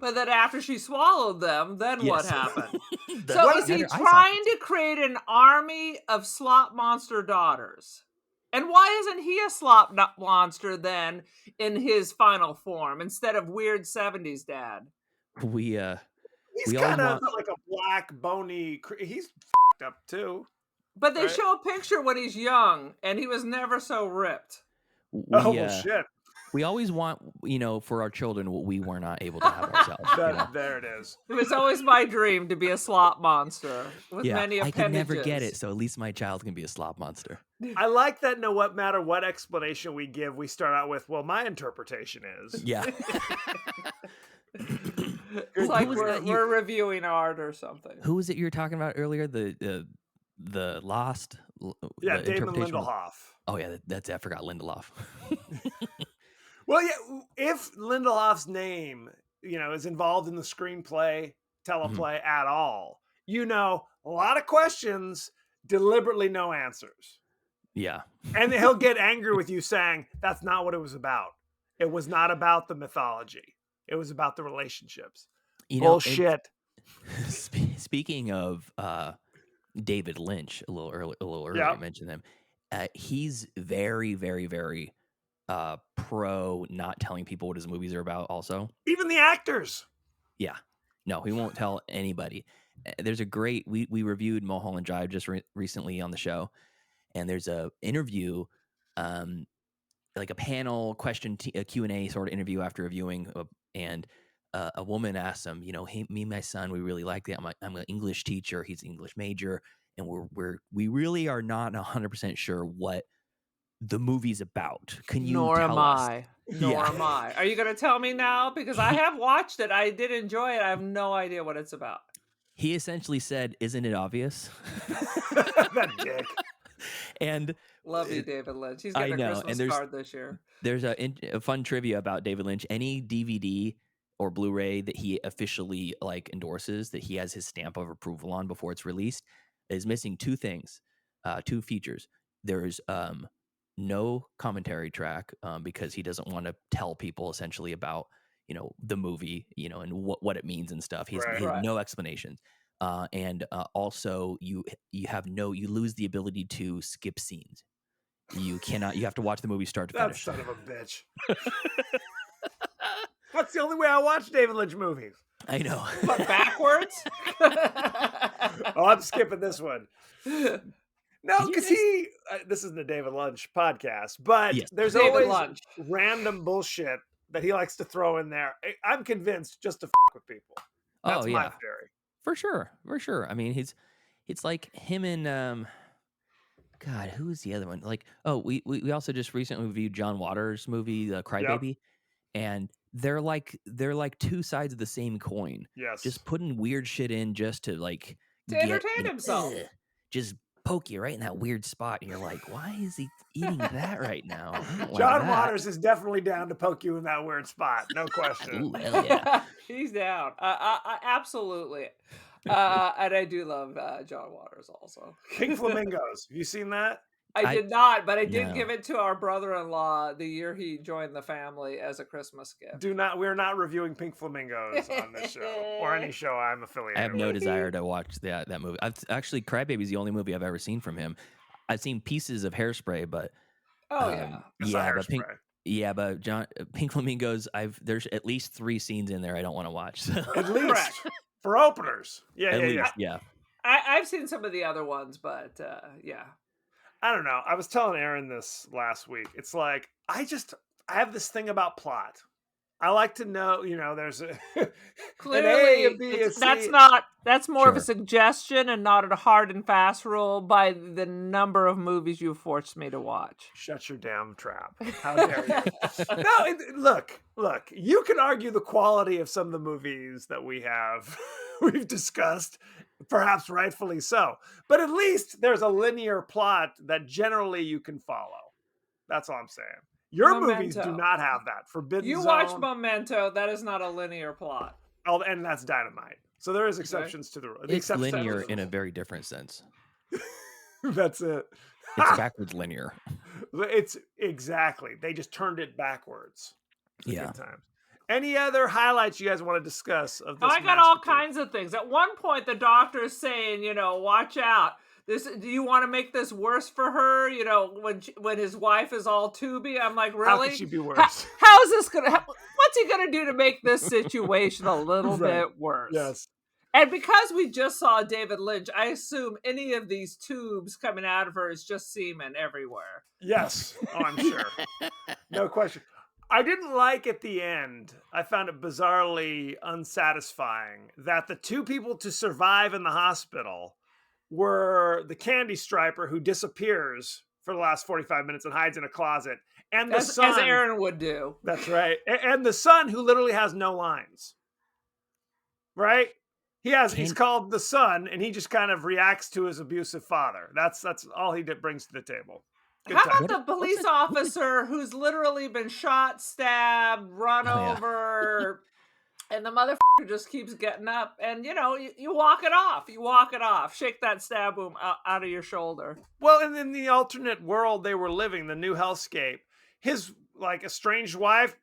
But then after she swallowed them, then what Yes. happened? The- So she is had he her eyes trying out. to create an army of slot monster daughters? And why isn't he a slot monster then in his final form instead of weird 70s dad? We He's We always kind of want- like a black, bony. He's f***ed up too. But they Right. show a picture when he's young and he was never so ripped. Oh shit! we always want, for our children what we were not able to have ourselves. you know? There it is. It was always my dream to be a slot monster with many I appendages. could never get it, so at least my child can be a slop monster. I like that. No matter what explanation we give, we start out with, "Well, my interpretation is." Yeah. It's like Who was that we're reviewing art or something. Who was it you were talking about earlier? The Lost. Yeah, the Damon interpretation of- Lindelof. Oh yeah, that's it. I forgot Lindelof. Well, yeah. If Lindelof's name, is involved in the screenplay, teleplay at all, a lot of questions, deliberately no answers, Yeah. and he'll get angry with you saying that's not what it was about. It was not about the mythology. It was about the relationships. Bullshit. Speaking of David Lynch, a little earlier, Yeah. I mentioned him. He's very, very, very pro not telling people what his movies are about. Also, Even the actors. yeah, no, he won't tell anybody. There's a great we reviewed Mulholland Drive just recently on the show, and there's a interview, like a panel question, a Q&A sort of interview after reviewing, and a woman asked him, hey, me and my son, we really like that. I'm an English teacher. He's an English major, and we really are not 100% sure what the movie's about. Can you Nor tell am us? I. Nor Yeah. am I. Are you going to tell me now? Because I have watched it. I did enjoy it. I have no idea what it's about. He essentially said, "Isn't it obvious?" That dick. And Love you, David Lynch. He's I getting know, a and Christmas there's- card this year. there's a fun trivia about David Lynch. Any DVD or Blu-ray that he officially endorses, that he has his stamp of approval on before it's released, is missing 2 things, 2 features. There's no commentary track because he doesn't want to tell people essentially about the movie, and what it means and stuff. He has Right. no explanations. And also you lose the ability to skip scenes. You have to watch the movie start to That finish. son of a bitch. That's the only way I watch David Lynch movies. I know. But backwards? Oh, I'm skipping this one. No, Did you because guys- this isn't a David Lynch podcast, but Yes. there's David always Lynch. random bullshit that he likes to throw in there. I'm convinced just to with people. That's Oh my yeah, theory. for sure. I mean, it's like him and God, who's the other one? We also just recently reviewed John Waters' movie, The Crybaby, and they're like 2 sides of the same coin. Yes. Just putting weird shit in just to To entertain himself. just poke you right in that weird spot. And you're like, why is he eating that right now? I don't like John that. Waters is definitely down to poke you in that weird spot. No question. Ooh, hell yeah. He's down. Absolutely. And I do love John Waters also. Pink Flamingos. Have you seen that? I did not, but I did No. give it to our brother-in-law the year he joined the family as a Christmas gift. We're not reviewing Pink Flamingos on this show or any show I'm affiliated I have no with. desire to watch that movie. Actually, Crybaby's the only movie I've ever seen from him. I've seen pieces of Hairspray, but Oh yeah. It's not yeah, Hairspray. but Pink Flamingos, there's at least 3 scenes in there I don't want to watch. So. At least Correct. for openers. Yeah, At yeah, least, yeah. yeah. I've seen some of the other ones, but yeah. I don't know. I was telling Aaron this last week. It's like I have this thing about plot. I like to know, there's a Clearly, an A, a B, a C. that's more of a Sure. suggestion and not a hard and fast rule by the number of movies you forced me to watch. Shut your damn trap. How dare you? No, look, you can argue the quality of some of the movies that we've discussed, perhaps rightfully so. But at least there's a linear plot that generally you can follow. That's all I'm saying. Your movies do Memento. not have that. Forbidden You Zone. watch Memento, that is not a linear plot. Oh, and that's Dynamite. So there is exceptions to the rule. It's linear in a very different sense. That's it. It's backwards linear. It's exactly. They just turned it backwards. For Yeah. good times. Any other highlights you guys want to discuss of this? I got all masterpiece? kinds of things. At one point, the doctor is saying, watch out. Do you want to make this worse for her? When his wife is all tubey, I'm like, really? How could she be worse? How is this what's he gonna do to make this situation a little Right. bit worse? Yes. And because we just saw David Lynch, I assume any of these tubes coming out of her is just semen everywhere. Yes. Oh, I'm sure. No question. I didn't like at the end. I found it bizarrely unsatisfying that the 2 people to survive in the hospital were the candy striper who disappears for the last 45 minutes and hides in a closet, and the son. As Aaron would do. That's right. And the son who literally has no lines. Right? He's called the son, and he just kind of reacts to his abusive father. That's all he brings to the table. Good How time. about the police officer who's literally been shot, stabbed, run Oh, yeah. over, and the motherfucker just keeps getting up, and you walk it off. You walk it off. Shake that stab wound out of your shoulder. Well, and in the alternate world they were living, the new hellscape, his estranged wife,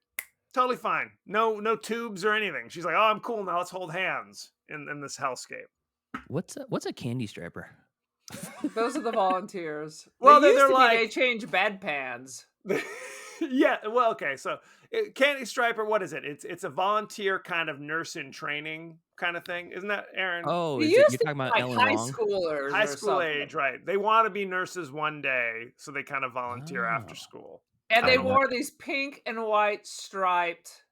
totally fine. No tubes or anything. She's like, oh, I'm cool now. Let's hold hands in this hellscape. What's a candy striper? Those are the volunteers. Well, they they're used to like- they change bedpans. Yeah, well, okay. So Candy Striper, what is it? It's a volunteer kind of nurse in training kind of thing. Isn't that, Aaron? Oh, They is used you're to talking be about like Ellen high Wong? schoolers, High or school something. age, right. They want to be nurses one day, so they kind of volunteer after Oh. school. And I they don't know. wore these pink and white striped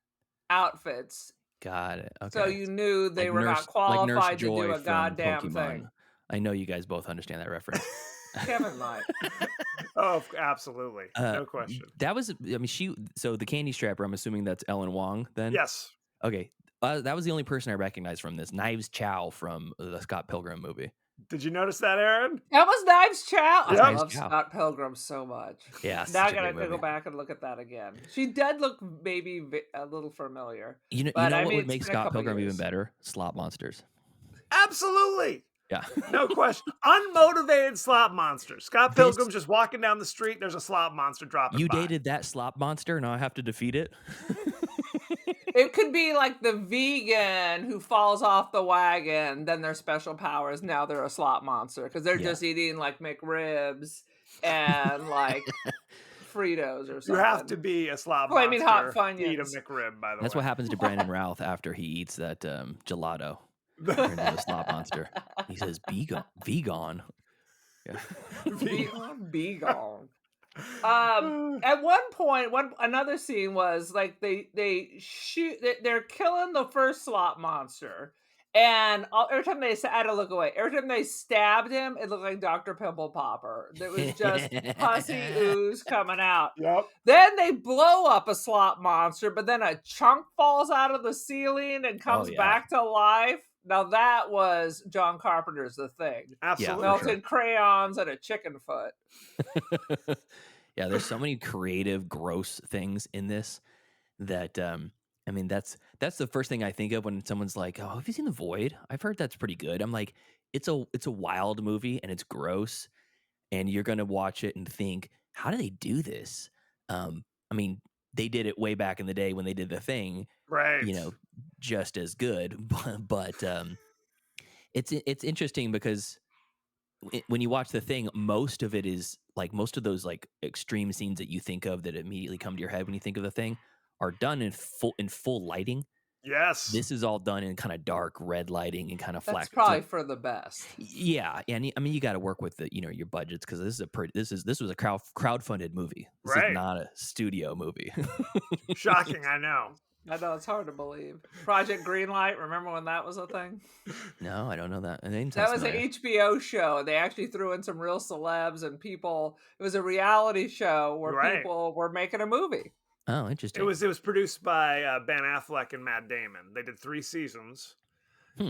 outfits, Got it. Okay. so you knew they Like were Nurse- not qualified like Nurse to Joy do a from goddamn Pokemon. thing. I know you guys both understand that reference. Kevin might. Oh, absolutely. No question. That was, so the candy strapper, I'm assuming that's Ellen Wong then? Yes. Okay. That was the only person I recognized from this. Knives Chow from the Scott Pilgrim movie. Did you notice that, Aaron? That was Knives Chow. Yeah. I Knives love Chow. Scott Pilgrim so much. Yeah. Now I such a gotta great go movie. back and look at that again. She did look maybe a little familiar. You know But, I what mean, would it's make been a Scott couple Pilgrim years. even better? Slop monsters. Absolutely. Yeah. No question. Unmotivated slop monsters. Scott This- Pilgrim's just walking down the street. There's a slop monster dropping You by. dated that slop monster, now I have to defeat it. It could be like the vegan who falls off the wagon, then their special powers, now they're a slop monster because they're Yeah. just eating like McRibs and like Fritos or something. You have to be a slop Flaming monster Hot to eat a Funyuns. McRib, by the That's way. what happens to Brandon Routh after he eats that gelato. Turned into a slop monster. He says, "Be gone, vegan." Yeah. Be gone. At one point, another scene was like they're killing the first slop monster, and every time I had to look away. Every time they stabbed him, it looked like Dr. Pimple Popper. There was just pussy ooze coming out. Yep. Then they blow up a slop monster, but then a chunk falls out of the ceiling and comes yeah. back to life. Now that was John Carpenter's The Thing. Absolutely. for sure. Melted crayons and a chicken foot. Yeah, there's so many creative, gross things in this that I mean that's the first thing I think of when someone's like, "Oh, have you seen The Void? I've heard that's pretty good." I'm like, it's a wild movie and it's gross, and you're gonna watch it and think, "How do they do this?" I mean, they did it way back in the day when they did The Thing, Right. just as good, but it's interesting because when you watch The Thing, most of it is like most of those like extreme scenes that you think of that immediately come to your head when you think of The Thing are done in full lighting. Yes. This is all done in kind of dark red lighting and kind of That's flash. probably for the best. Yeah, and I mean you got to work with the your budgets because this was a crowdfunded movie. This Right. is not a studio movie. Shocking, I know. I know, it's hard to believe. Project Greenlight, remember when that was a thing? No, I don't know that. That was an HBO show. They actually threw in some real celebs and people. It was a reality show where Right. people were making a movie. Oh, interesting. It was produced by Ben Affleck and Matt Damon. They did 3 seasons,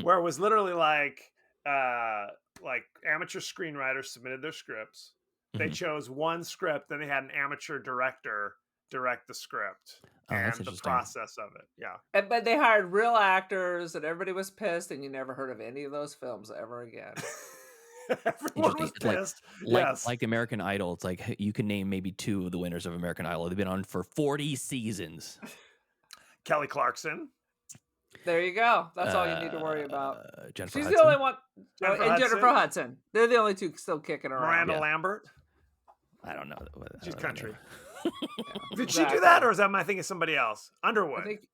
where it was literally like amateur screenwriters submitted their scripts. They chose one script, then they had an amateur director direct the script Oh, that's and the interesting. process of it. Yeah. But they hired real actors, and everybody was pissed, and you never heard of any of those films ever again. Everyone was Interesting. pissed. It's like American Idol. It's like you can name maybe 2 of the winners of American Idol. They've been on for 40 seasons. Kelly Clarkson. There you go. That's all you need to worry about. Jennifer She's Hudson. the only one. Jennifer and Hudson. Jennifer Hudson. They're the only 2 still kicking around. Miranda Yeah. Lambert. I don't know. She's country. Yeah, Did she do that, or is that my thinking of somebody else? Underwood. I think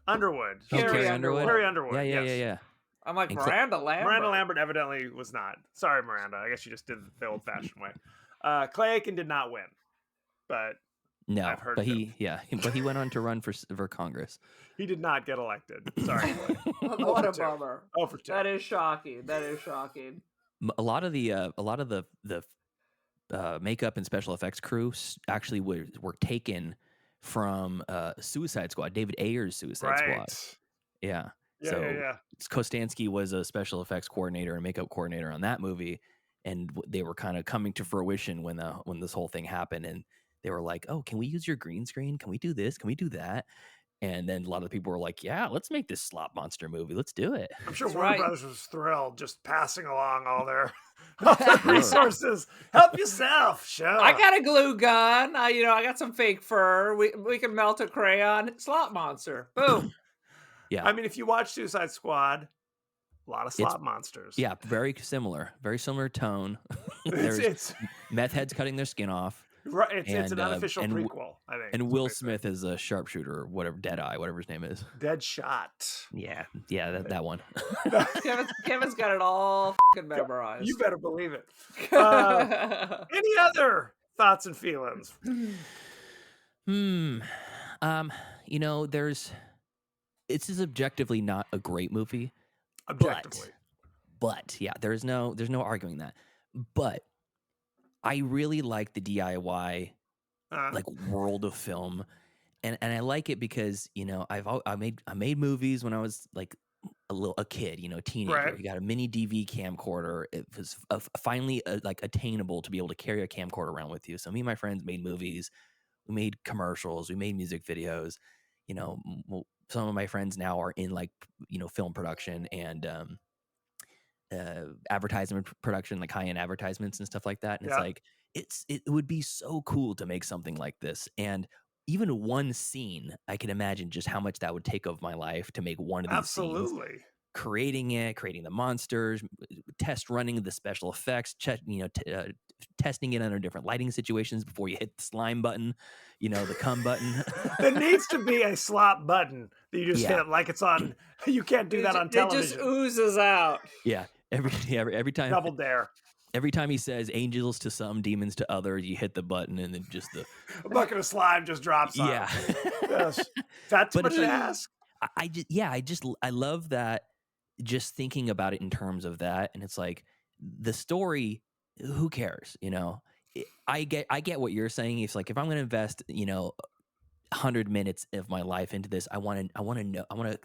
Underwood. Oh, Carrie Carrie Underwood. Carrie Underwood. Yeah, yes. yeah. I'm like And Miranda Lambert. Miranda Lambert evidently was not. Sorry, Miranda. I guess you just did it the old-fashioned way. Clay Aiken did not win, but No, I've heard but of he went on to run for Congress. he did not get elected. Sorry, Clay. What a Over 2. bummer. Over 2. That is shocking. That is shocking. A lot of the makeup and special effects crew actually were taken from Suicide Squad, David Ayer's Suicide Squad. Right. Yeah. Yeah, So yeah. Kostansky was a special effects coordinator and makeup coordinator on that movie, and they were kind of coming to fruition when this whole thing happened, and they were like, "Oh, can we use your green screen? Can we do this? Can we do that?" And then a lot of the people were like, "Yeah, let's make this slop monster movie. Let's do it." I'm sure That's Warner right. Brothers was thrilled, just passing along all their resources. Help yourself. Sure. I got a glue gun. I got some fake fur. We can melt a crayon. Slot monster. Boom. Yeah. I mean, if you watch Suicide Squad, a lot of slot monsters. Yeah, very similar tone. There's it's meth heads cutting their skin off, right. It's an and, unofficial and prequel, I think. and is Will what they say. Smith is a sharpshooter, or whatever, Deadeye, whatever his name is. Deadshot. Yeah, that one. Kevin's got it all fucking memorized. You better believe it. Any other thoughts and feelings? This is objectively not a great movie. Objectively. But yeah, there's no arguing that. But I really like the DIY like world of film, and I like it because I made movies when I was like a kid, teenager. Right. You got a mini DV camcorder. It was finally like attainable to be able to carry a camcorder around with you. So me and my friends made movies. We made commercials. We made music videos. Some of my friends now are in like film production and advertisement production, like high-end advertisements and stuff like that. And Yeah. it's like it would be so cool to make something like this. And even one scene, I can imagine just how much that would take of my life to make one of these scenes. Absolutely. Creating the monsters, test running the special effects, testing it under different lighting situations before you hit the slime button, the cum button. There needs to be a slot button that you just hit like it's on. You can't do that on television. It just oozes out. Yeah, every time. Double dare. Every time he says "angels to some, demons to others," you hit the button, and then just the A bucket of slime just drops on. yeah. Yes. That's But much to it's- ask. I love that. Just thinking about it in terms of that, and it's like the story. Who cares? I get what you're saying. It's like if I'm going to invest, 100 minutes of my life into this, I want a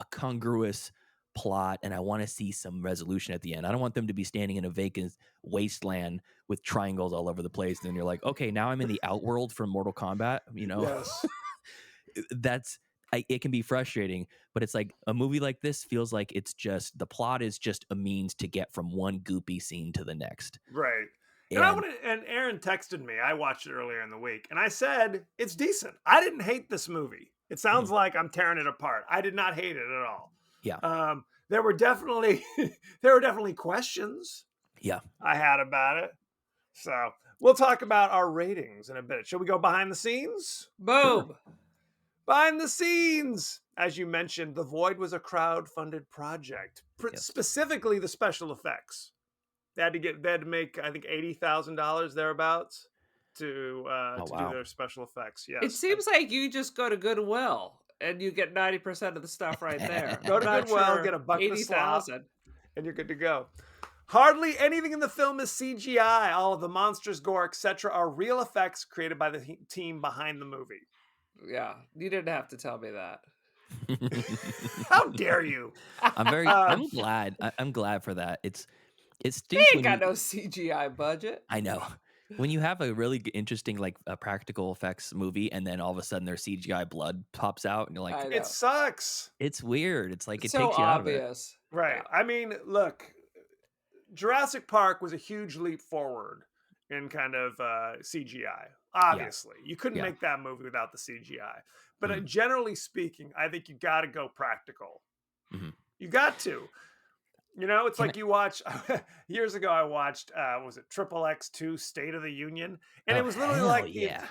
congruous plot, and I want to see some resolution at the end. I don't want them to be standing in a vacant wasteland with triangles all over the place. And then you're like, okay, now I'm in the Outworld from Mortal Kombat. Yes. It can be frustrating, but it's like a movie like this feels like it's just the plot is just a means to get from one goopy scene to the next. Right. And And Aaron texted me. I watched it earlier in the week, and I said it's decent. I didn't hate this movie. It sounds like I'm tearing it apart. I did not hate it at all. Yeah. There were definitely questions. Yeah. I had about it. So we'll talk about our ratings in a bit. Shall we go behind the scenes? Boom. Behind the scenes, as you mentioned, The Void was a crowd-funded project. Yes. Specifically, the special effects. They had to make, I think, $80,000 thereabouts to do their special effects. Yes, It seems like you just go to Goodwill and you get 90% of the stuff right there. Go to I'm not Goodwill, sure get a bucket of slop, 80,000. and you're good to go. Hardly anything in the film is CGI. All of the monsters, gore, etc., are real effects created by the team behind the movie. Yeah, you didn't have to tell me that. How dare you? I'm glad. I'm glad for that. It They stinks ain't when got you, no CGI budget. I know. When you have a really interesting like a practical effects movie and then all of a sudden their CGI blood pops out and you're like, I know. It sucks. it's weird. It's like it so takes you out of it. obvious. Right. Yeah. I mean, look, Jurassic Park was a huge leap forward in kind of CGI. Obviously, you couldn't Yeah. make that movie without the CGI. But Mhm. generally speaking, I think you got to go practical. Mhm. You got to. It's Can like you watch. Years ago, I watched. Was it Triple X2 State of the Union? And Oh, it was literally hell like yeah.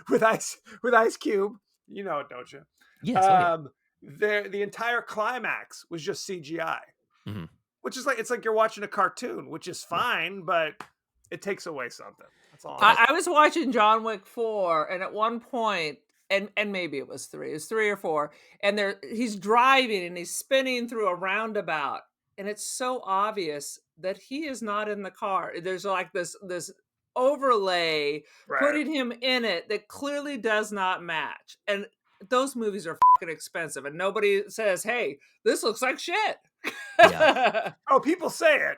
with Ice Cube. You know it, don't you? Yes. Oh, yeah. The entire climax was just CGI, Mhm. which is like it's like you're watching a cartoon, which is fine, but it takes away something. That's all. I was watching John Wick 4, and at one point, and maybe it was 3, it was 3 or 4, and he's driving and he's spinning through a roundabout, and it's so obvious that he is not in the car. There's like this overlay Right. putting him in it that clearly does not match. And those movies are fucking expensive, and nobody says, "Hey, this looks like shit." Yeah. Oh, people say it.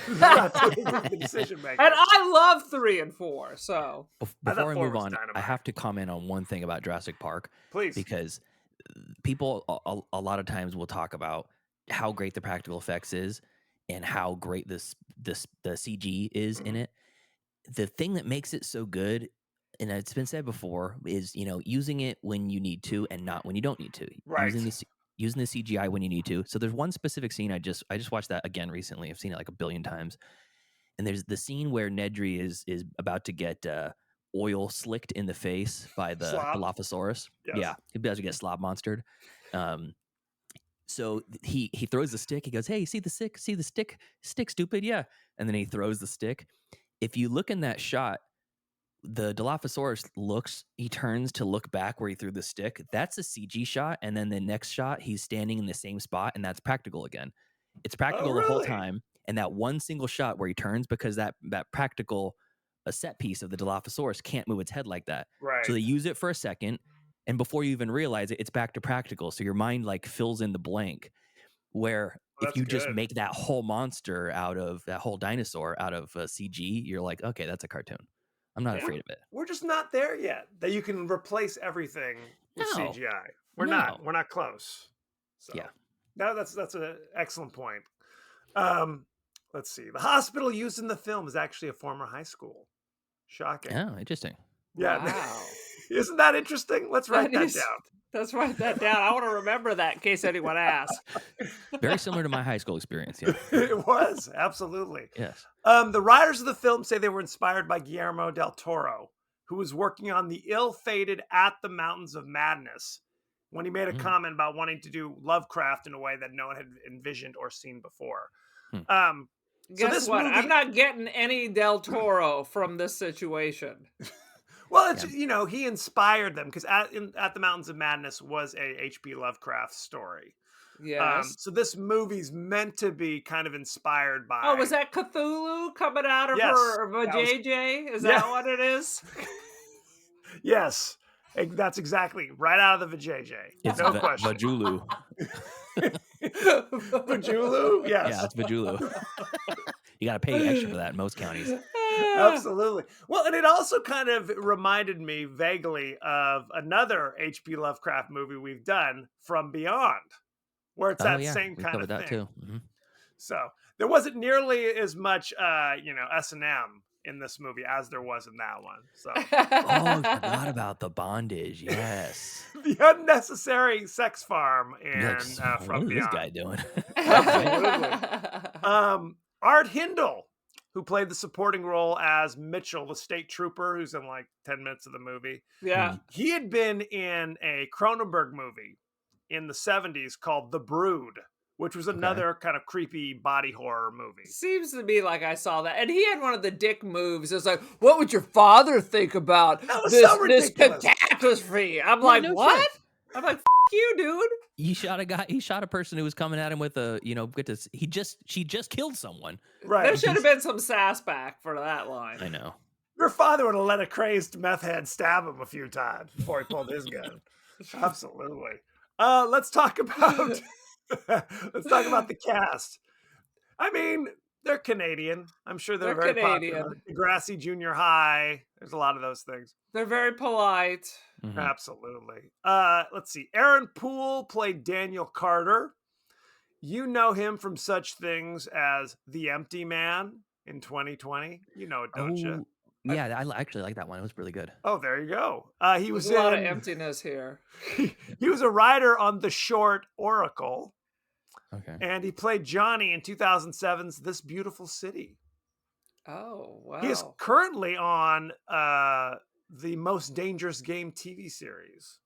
They're not the decision maker. And I love 3 and 4. So I thought Before I 4 move was on, I dynamite. have to comment on one thing about Jurassic Park Please. because people a lot of times will talk about how great the practical effects is and how great the CG is in it. The thing that makes it so good, and it's been said before, is using it when you need to and not when you don't need to. Right. Using the CGI when you need to. So there's one specific scene I just watched that again recently. I've seen it like a billion times. And there's the scene where Nedry is about to get oil slicked in the face by the Slob. Dilophosaurus. Yes. Yeah, he does get slob monstered. So he throws the stick. He goes, "Hey, see the stick? See the stick? Stick, stupid! Yeah." And then he throws the stick. If you look in that shot, the Dilophosaurus he turns to look back where he threw the stick. That's a CG shot. And then the next shot, he's standing in the same spot, and that's practical again. It's practical the whole really? time. And that one single shot where he turns, because that practical set piece of the Dilophosaurus can't move its head like that. Right. So they use it for a second, and before you even realize it, it's back to practical. So your mind like fills in the blank. Where if That's you just good. make that whole monster that whole dinosaur out of CG, you're like, okay, that's a cartoon. I'm not Yeah. afraid of it. We're just not there yet. That you can replace everything with No. CGI. We're No. not. We're not close. So, Yeah. No, that's an excellent point. Let's see. The hospital used in the film is actually a former high school. Shocking. Oh, interesting. Yeah. Wow. Isn't that interesting? Let's write that is- down. let's write that down. I want to remember that in case anyone asks. Very similar to my high school experience. Yeah. It was absolutely. Yes. The writers of the film say they were inspired by Guillermo del Toro, who was working on the ill-fated At the Mountains of Madness, when he made a comment about wanting to do Lovecraft in a way that no one had envisioned or seen before. Guess this what? movie- I'm not getting any Del Toro from this situation. Well, it's he inspired them because At the Mountains of Madness was a H.P. Lovecraft story. Yes. So this movie's meant to be kind of inspired by. Oh, was that Cthulhu coming out of Yes, her that was- vajayjay? Is Yeah. that what it is? Yes, that's exactly right out of the vajayjay. It's No question. Vajulu. Bajulu? Yes. Yeah, it's Bajulu. You got to pay extra for that in most counties. Absolutely. Well, and it also kind of reminded me vaguely of another H.P. Lovecraft movie we've done, From Beyond, where it's that same we kind covered of that thing. too. Mhm. So there wasn't nearly as much, S&M in this movie as there was in that one. So Oh, I forgot about the bondage. Yes. the unnecessary sex farm in You're like, From what is this Beyond. guy doing? Absolutely. Art Hindle, who played the supporting role as Mitchell, the state trooper, who's in like 10 minutes of the movie. Yeah. He had been in a Cronenberg movie in the 70s called The Brood, which was another kind of creepy body horror movie. Seems to me like I saw that. And he had one of the dick moves. It was like, what would your father think about That was this, so this ridiculous. catastrophe? I'm Yeah, like, no what? shit. I'm like, you, dude. He shot a person who was coming at him with a, she just killed someone. Right. There should have been some sass back for that line. I know. Your father would have let a crazed meth head stab him a few times before he pulled his gun. Absolutely. Let's talk about the cast. I mean, they're Canadian. I'm sure they're very Canadian. popular. Degrassi Junior High. There's a lot of those things. They're very polite. Mhm. Absolutely. Let's see. Aaron Poole played Daniel Carter. You know him from such things as The Empty Man in 2020. You know it, don't you? Oh, yeah, I actually like that one. It was really good. Oh, there you go. He was There's a lot of in. emptiness here. He was a writer on the short Oracle, Okay. and he played Johnny in 2007's This Beautiful City. Oh, wow. He is currently on the Most Dangerous Game TV series.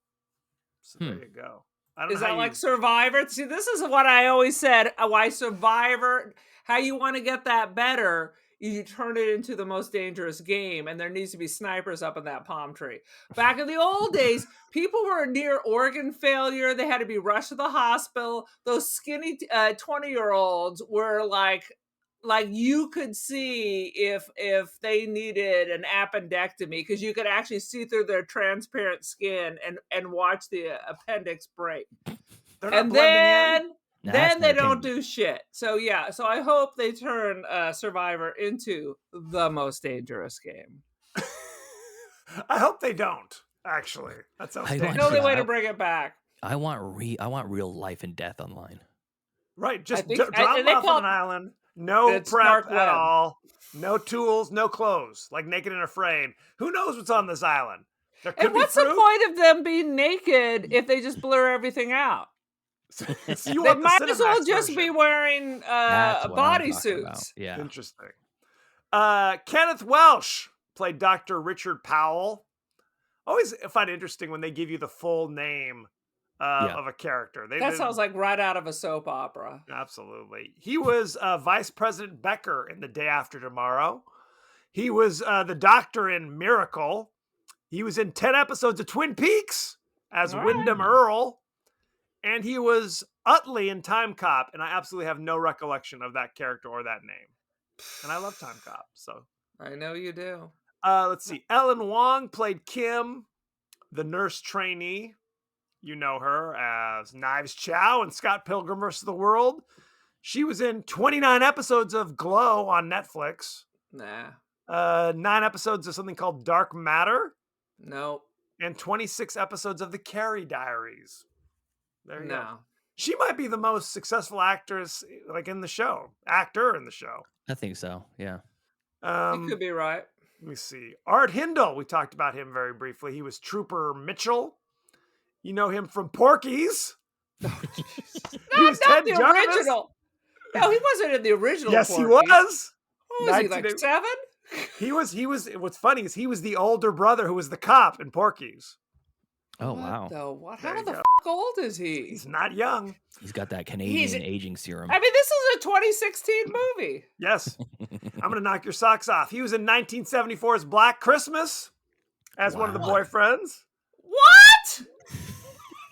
So there you go. I don't Is know how that like Survivor? See, this is what I always said. Why Survivor, how you want to get that better, you turn it into the Most Dangerous Game, and there needs to be snipers up in that palm tree. Back in the old days, people were near organ failure. They had to be rushed to the hospital. Those skinny 20-year-olds were like you could see if they needed an appendectomy, because you could actually see through their transparent skin and watch the appendix break. They're not And blending in? then they don't do shit. So yeah, so I hope they turn Survivor into the Most Dangerous Game. I hope they don't. Actually, that sounds I The want dangerous. only way to I- bring it back. I want real life and death online. Right, just think- drop and them they off call on an island. No It's prep dark at web. all. No tools, no clothes. Like Naked and Afraid. Who knows what's on this island? There could And be what's the fruit. point of them being naked if they just blur everything out? So you They want the might as well Cinemax just be version. wearing That's what I'm talking bodysuits. about. Yeah. Interesting. Kenneth Welsh played Dr. Richard Powell. Always find it interesting when they give you the full name of a character. That sounds like right out of a soap opera. Absolutely. He was Vice President Becker in The Day After Tomorrow. He was the doctor in Miracle. He was in 10 episodes of Twin Peaks as All Wyndham Earl. And he was Utley in Time Cop. And I absolutely have no recollection of that character or that name. And I love Time Cop. So I know you do. let's see. Ellen Wong played Kim, the nurse trainee. You know her as Knives Chow and Scott Pilgrim vs. the World. She was in 29 episodes of Glow on Netflix. Nah. 9 episodes of something called Dark Matter. Nope. And 26 episodes of The Carrie Diaries. There you go. No. She might be the most successful actress actor in the show. I think so. Yeah. You could be right. Let me see. Art Hindle, we talked about him very briefly. He was Trooper Mitchell. You know him from Porky's. He was Not Ted the Jarvis. original. No, he wasn't in the original. Yes, he Porky's. was. What was he, like 1980 7? He was. What's funny is he was the older brother who was the cop in Porky's. Oh wow. There How you the go. fuck old is he? He's not young. He's got that Canadian aging serum. I mean, this is a 2016 movie. Yes. I'm going to knock your socks off. He was in 1974's Black Christmas as one of the Wow. boyfriends. What?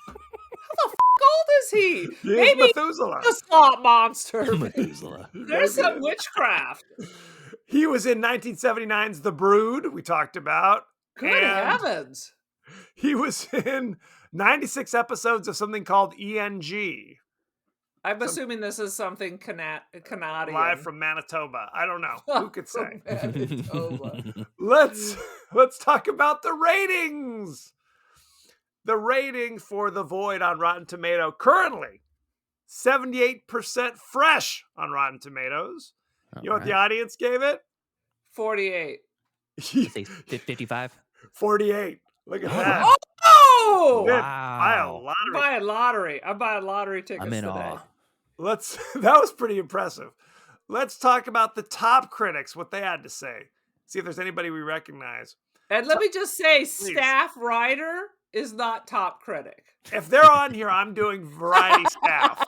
How the fuck old is he? He is Maybe Methuselah. a slot monster. Methuselah. There's some witchcraft. He was in 1979's The Brood, we talked about. Good and heavens. he was in 96 episodes of something called ENG. I'm assuming this is something Canadian. Live from Manitoba. I don't know. Who could say? Manitoba. Let's talk about the ratings. The rating for The Void on Rotten Tomato currently 78% fresh on Rotten Tomatoes. You know what the audience gave it? 48. Say 55. 48. Look at that. Oh! Wow. I'm buying lottery. I'm buying lottery tickets I'm in today. awe. That was pretty impressive. Let's talk about the top critics, what they had to say. See if there's anybody we recognize. And let me just say, staff writer is not top critic. If they're on here, I'm doing variety staff.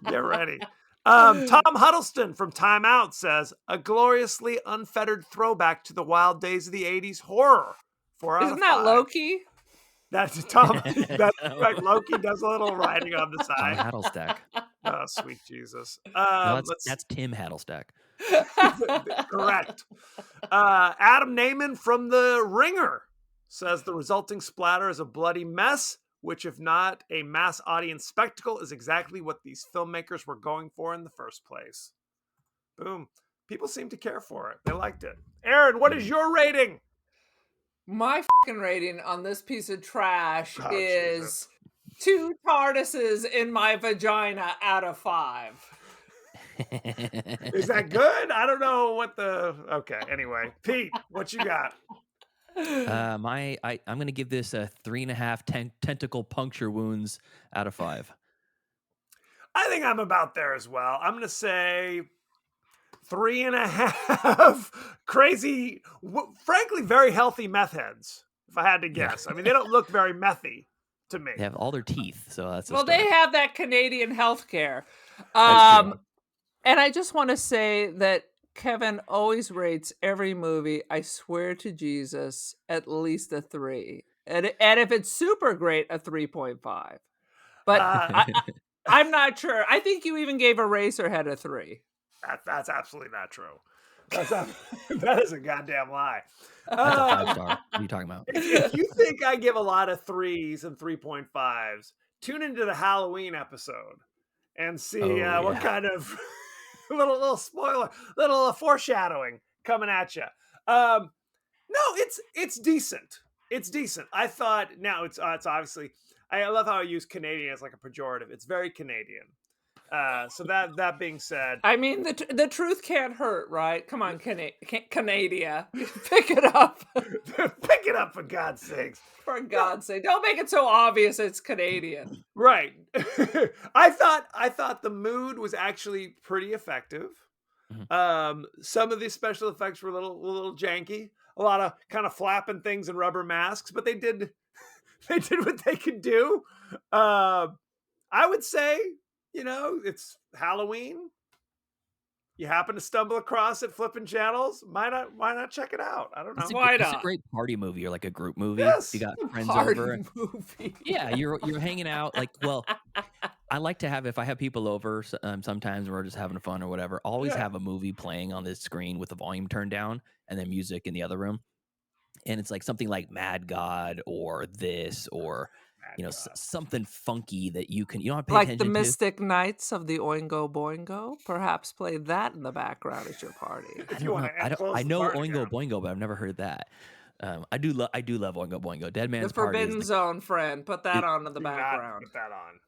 Get ready. Tom Huddleston from Time Out says, a gloriously unfettered throwback to the wild days of the 80s horror. 4 out of 5. Isn't that Loki? That's Tom. That's like Loki does a little writing on the Tom side. Hattlestack. Oh, sweet Jesus. No, that's Tim Hattlestack. Correct. Adam Naiman from The Ringer says the resulting splatter is a bloody mess, which, if not a mass audience spectacle, is exactly what these filmmakers were going for in the first place. Boom. People seem to care for it. They liked it. Aaron, what is your rating? My fucking rating on this piece of trash is Jesus. 2 TARDISes in my vagina out of 5. Is that good? I don't know what the... Okay, anyway. Pete, what you got? I'm gonna give this a 3.5 tentacle puncture wounds out of 5. I think I'm about there as well. I'm gonna say 3.5 crazy, frankly, very healthy meth heads, if I had to guess. I mean, they don't look very methy to me. They have all their teeth, so that's Well, they have that Canadian healthcare. That's true. And I just want to say that Kevin always rates every movie, I swear to Jesus, at least a 3. And if it's super great, a 3.5. But I'm not sure. I think you even gave Eraserhead a 3. That's absolutely not true. That is a goddamn lie. That's a 5-star. What are you talking about? If you think I give a lot of 3s and 3.5s, tune into the Halloween episode and see what kind of little spoiler, little foreshadowing coming at you. No, it's decent. It's decent. I thought now it's obviously. I love how I use Canadian as like a pejorative. It's very Canadian. So that being said, I mean, the truth can't hurt, right? Come on, Canada, pick it up. Pick it up for God's sakes. For God's sake, don't make it so obvious it's Canadian. Right. I thought the mood was actually pretty effective. Mm-hmm. Some of these special effects were a little janky. A lot of kind of flapping things and rubber masks, but they did what they could do. I would say, it's Halloween. You happen to stumble across it flipping channels, why not check it out? I don't know. It's a great party movie or like a group movie. Yes. You got friends Party over. Movie. Yeah, you're hanging out. Like, well, I like to have, if I have people over, sometimes we're just having fun or whatever, always have a movie playing on this screen with the volume turned down and then music in the other room. And it's like something like Mad God or this or something funky that you don't have to pay like attention the to. Mystic Knights of the Oingo Boingo. Perhaps play that in the background at your party. I know Oingo Boingo, but I've never heard that. I do love Oingo Boingo. Dead Man's The Forbidden Party Zone, friend. Put that on in the Do background. not put that on.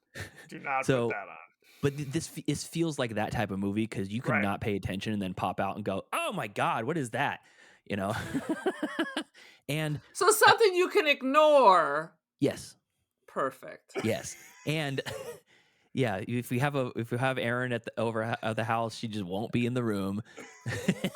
Do not put that on. But this feels like that type of movie because you could not pay attention and then pop out and go, "Oh my God, what is that?" And so something you can ignore. Yes. Perfect. Yes. And if we have Erin over at the house, she just won't be in the room.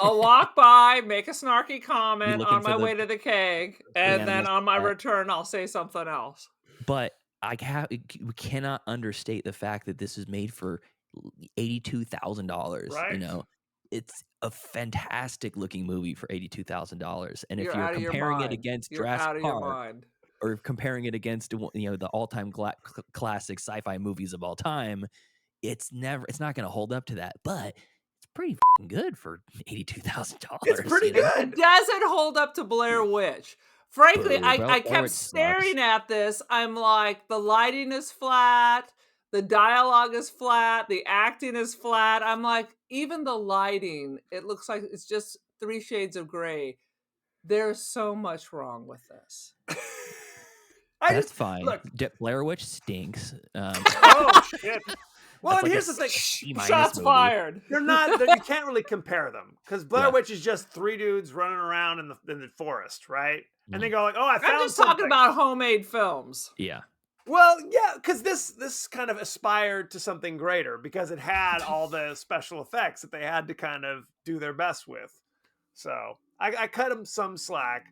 I'll walk by, make a snarky comment on my way to the keg, and then on my return, I'll say something else. But we cannot understate the fact that this is made for $82,000. Right. It's a fantastic looking movie for $82,000. And if You're you're out of comparing your it against You're out Jurassic of your Park, mind. or comparing it against the all-time classic sci-fi movies of all time, it's not going to hold up to that. But it's pretty good for $82,000. It's pretty good. It doesn't hold up to Blair Witch. Frankly, I kept staring at this. I'm like, the lighting is flat. The dialogue is flat. The acting is flat. I'm like, even the lighting, it looks like it's just 3 shades of gray. There's so much wrong with this. That's fine. Look. Blair Witch stinks. Oh shit. Well, and like here's a the thing: C-minus Shots movie. fired. you can't really compare them because Blair Yeah. Witch is just 3 dudes running around in the forest, right? And they Mhm. go like, "Oh, I found I'm just something." talking about homemade films. Yeah. Well, yeah, because this kind of aspired to something greater because it had all the special effects that they had to kind of do their best with. So I cut them some slack,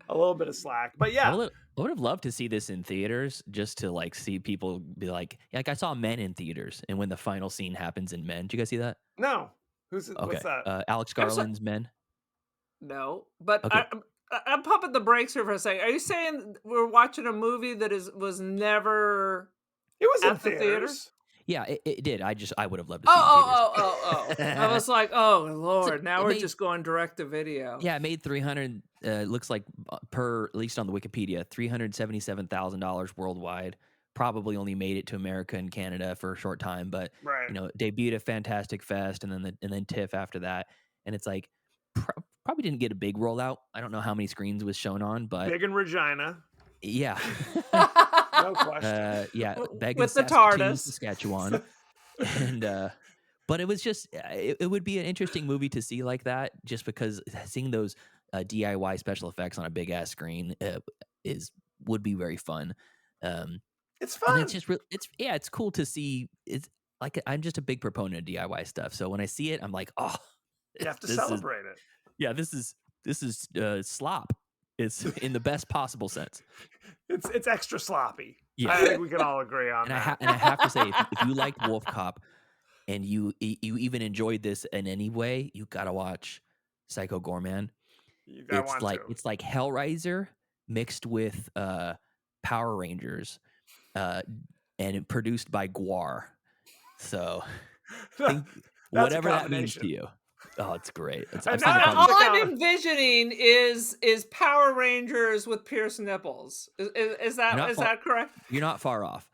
a little bit of slack, but yeah, I would have loved to see this in theaters just to like see people be like I saw Men in theaters, and when the final scene happens in Men, did you guys see that? no, Okay. what's that? Alex I'm so- Garland's Men. No, but Okay. I'm pumping the brakes here for a second. Are you saying we're watching a movie that was never? It was in at the theaters. theaters? Yeah, it did. I would have loved to see it in theaters. I was like, oh Lord, now it we're made- just going direct to video. Yeah, it made 300. Looks like per at least on the Wikipedia, $377,000 worldwide. Probably only made it to America and Canada for a short time, but Right. debuted at Fantastic Fest and then TIFF after that. And it's like probably didn't get a big rollout. I don't know how many screens was shown on, but Big in Regina, yeah, no question. yeah, With Beg the Saskatoon, TARDIS. Saskatchewan, and but it was just it would be an interesting movie to see like that, just because seeing those DIY special effects on a big ass screen would be very fun. It's And fun. it's just it's cool to see. It's like I'm just a big proponent of DIY stuff, so when I see it, I'm like, oh, You have to this is- celebrate it. yeah, this is slop. It's in the best possible sense. It's extra sloppy. Yeah. I think we can all agree on And that. I have to say, if you liked Wolf Cop and you even enjoyed this in any way, you gotta watch Psycho Gorman. I It's want like to. it's like Hellraiser mixed with Power Rangers, and produced by Guar. So think That's a whatever that means to combination. you. Oh, it's great. And I've now seen it I have probably- to All check I'm out- envisioning is Power Rangers with pierced nipples. Is Not that far- correct? You're not far off.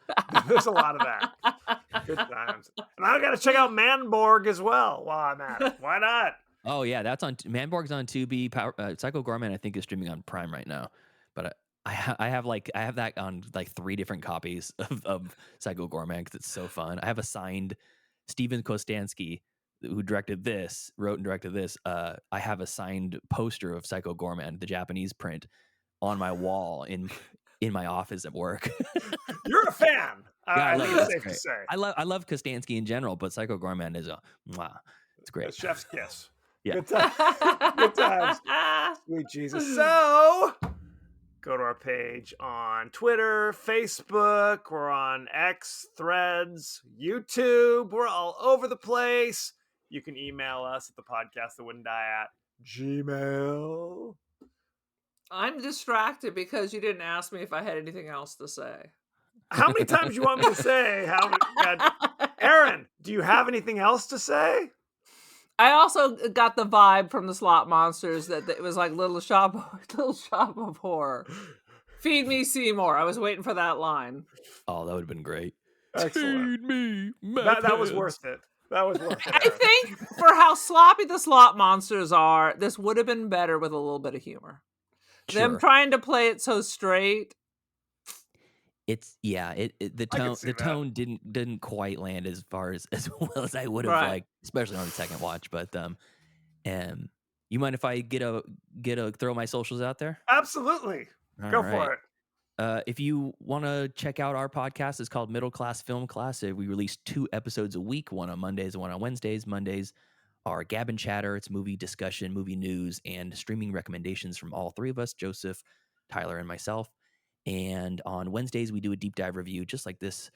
There's a lot of that. Good times. And I got to check out Manborg as well while I'm at it. Why not? Oh yeah, that's on Manborg's on Tubi. Psycho Gorman I think is streaming on Prime right now, but I have that on like 3 different copies of Psycho Gorman because it's so fun. I have a signed Steven Kostansky who wrote and directed this. I have a signed poster of Psycho Gorman, the Japanese print, on my wall in my office at work. You're a fan. Yeah, I I love think it. it's That's safe to great. say. I love Kostansky in general, but Psycho Gorman is it's A great. chef's kiss. Yeah. Good times. Good times. Sweet Jesus. So go to our page on Twitter, Facebook, we're on X, Threads, YouTube. We're all over the place. You can email us at the podcast that wouldn't die at Gmail. I'm distracted because you didn't ask me if I had anything else to say. How many times do you want me to say? Aaron, do you have anything else to say? I also got the vibe from the Slot Monsters that it was like Little Shop of Horror. Feed me Seymour. I was waiting for that line. Oh, that would have been great. Excellent. Feed me, That was methods. worth it. That was worth it. I Aaron. think for how sloppy the Slot Monsters are, this would have been better with a little bit of humor. Them Sure. trying to play it so straight. It's the I can tone see the that. tone didn't quite land as far as well as I would have Right. liked, especially on the second watch. But you mind if I get a throw my socials out there? Absolutely. Go All right. for it. If you want to check out our podcast, it's called Middle Class Film Class. We release 2 episodes a week, one on Mondays and one on Wednesdays. Mondays are Gab and Chatter. It's movie discussion, movie news, and streaming recommendations from all 3 of us, Joseph, Tyler, and myself. And on Wednesdays, we do a deep dive review, just like this,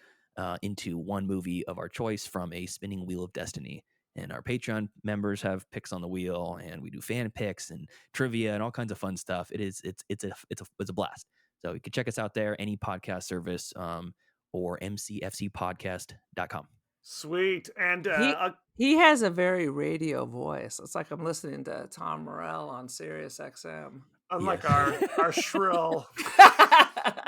into one movie of our choice from a spinning wheel of destiny. And our Patreon members have picks on the wheel, and we do fan picks and trivia and all kinds of fun stuff. It's a blast. So you can check us out there, any podcast service, or mcfcpodcast.com. Sweet. And He has a very radio voice. It's like I'm listening to Tom Morell on Sirius XM. unlike Yeah. our shrill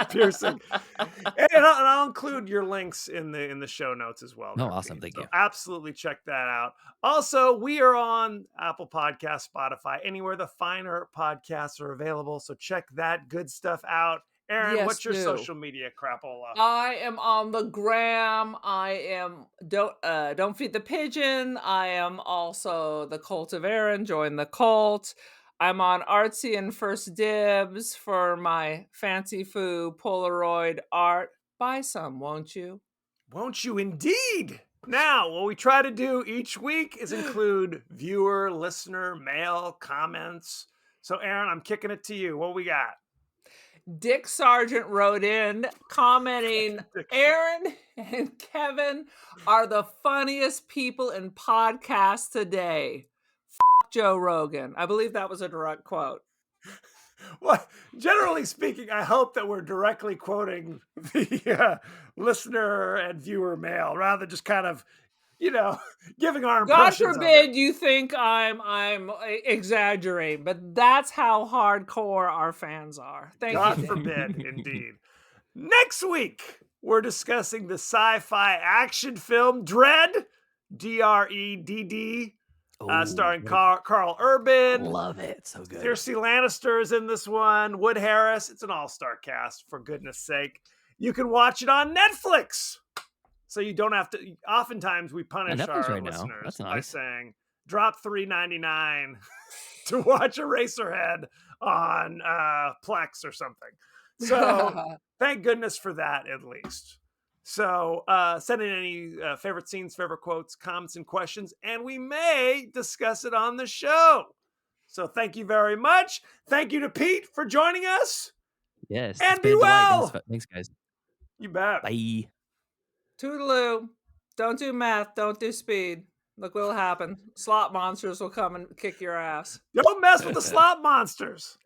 piercing. And I'll include your links in the show notes as well. No, there, awesome. Pete. Thank So you. absolutely check that out. Also, we are on Apple Podcasts, Spotify, anywhere the finer podcasts are available. So check that good stuff out. Aaron, Yes, what's your do. social media, crapola? I am on the gram. I am don't feed the pigeon. I am also the cult of Aaron. Join the cult. I'm on Artsy and First Dibs for my fancy foo Polaroid art. Buy some, won't you? Won't you indeed? Now, what we try to do each week is include viewer, listener, mail, comments. So, Aaron, I'm kicking it to you. What we got? Dick Sargent wrote in commenting, Aaron and Kevin are the funniest people in podcasts today. F Joe Rogan. I believe that was a direct quote. Well, generally speaking, I hope that we're directly quoting the listener and viewer mail rather than just kind of, giving our God impressions. forbid you think I'm exaggerating, but that's how hardcore our fans are. Thank God you. Dick. forbid, indeed. Next week, we're discussing the sci-fi action film Dredd, Dredd, starring Carl Urban. Love it. So good. Cersei Lannister is in this one. Wood Harris. It's an all-star cast, for goodness sake. You can watch it on Netflix. So you don't have to. Oftentimes we punish Netflix our right now. listeners That's by nice. saying, drop $3.99 to watch Eraserhead on Plex or something. So thank goodness for that, at least. So send in any favorite scenes, favorite quotes, comments, and questions, and we may discuss it on the show. So thank you very much. Thank you to Pete for joining us. Yes. And it's been be a delight. well. Thanks, guys. You bet. Bye. Toodaloo. Don't do math. Don't do speed. Look what'll happen. Slot monsters will come and kick your ass. Don't mess with the slot monsters.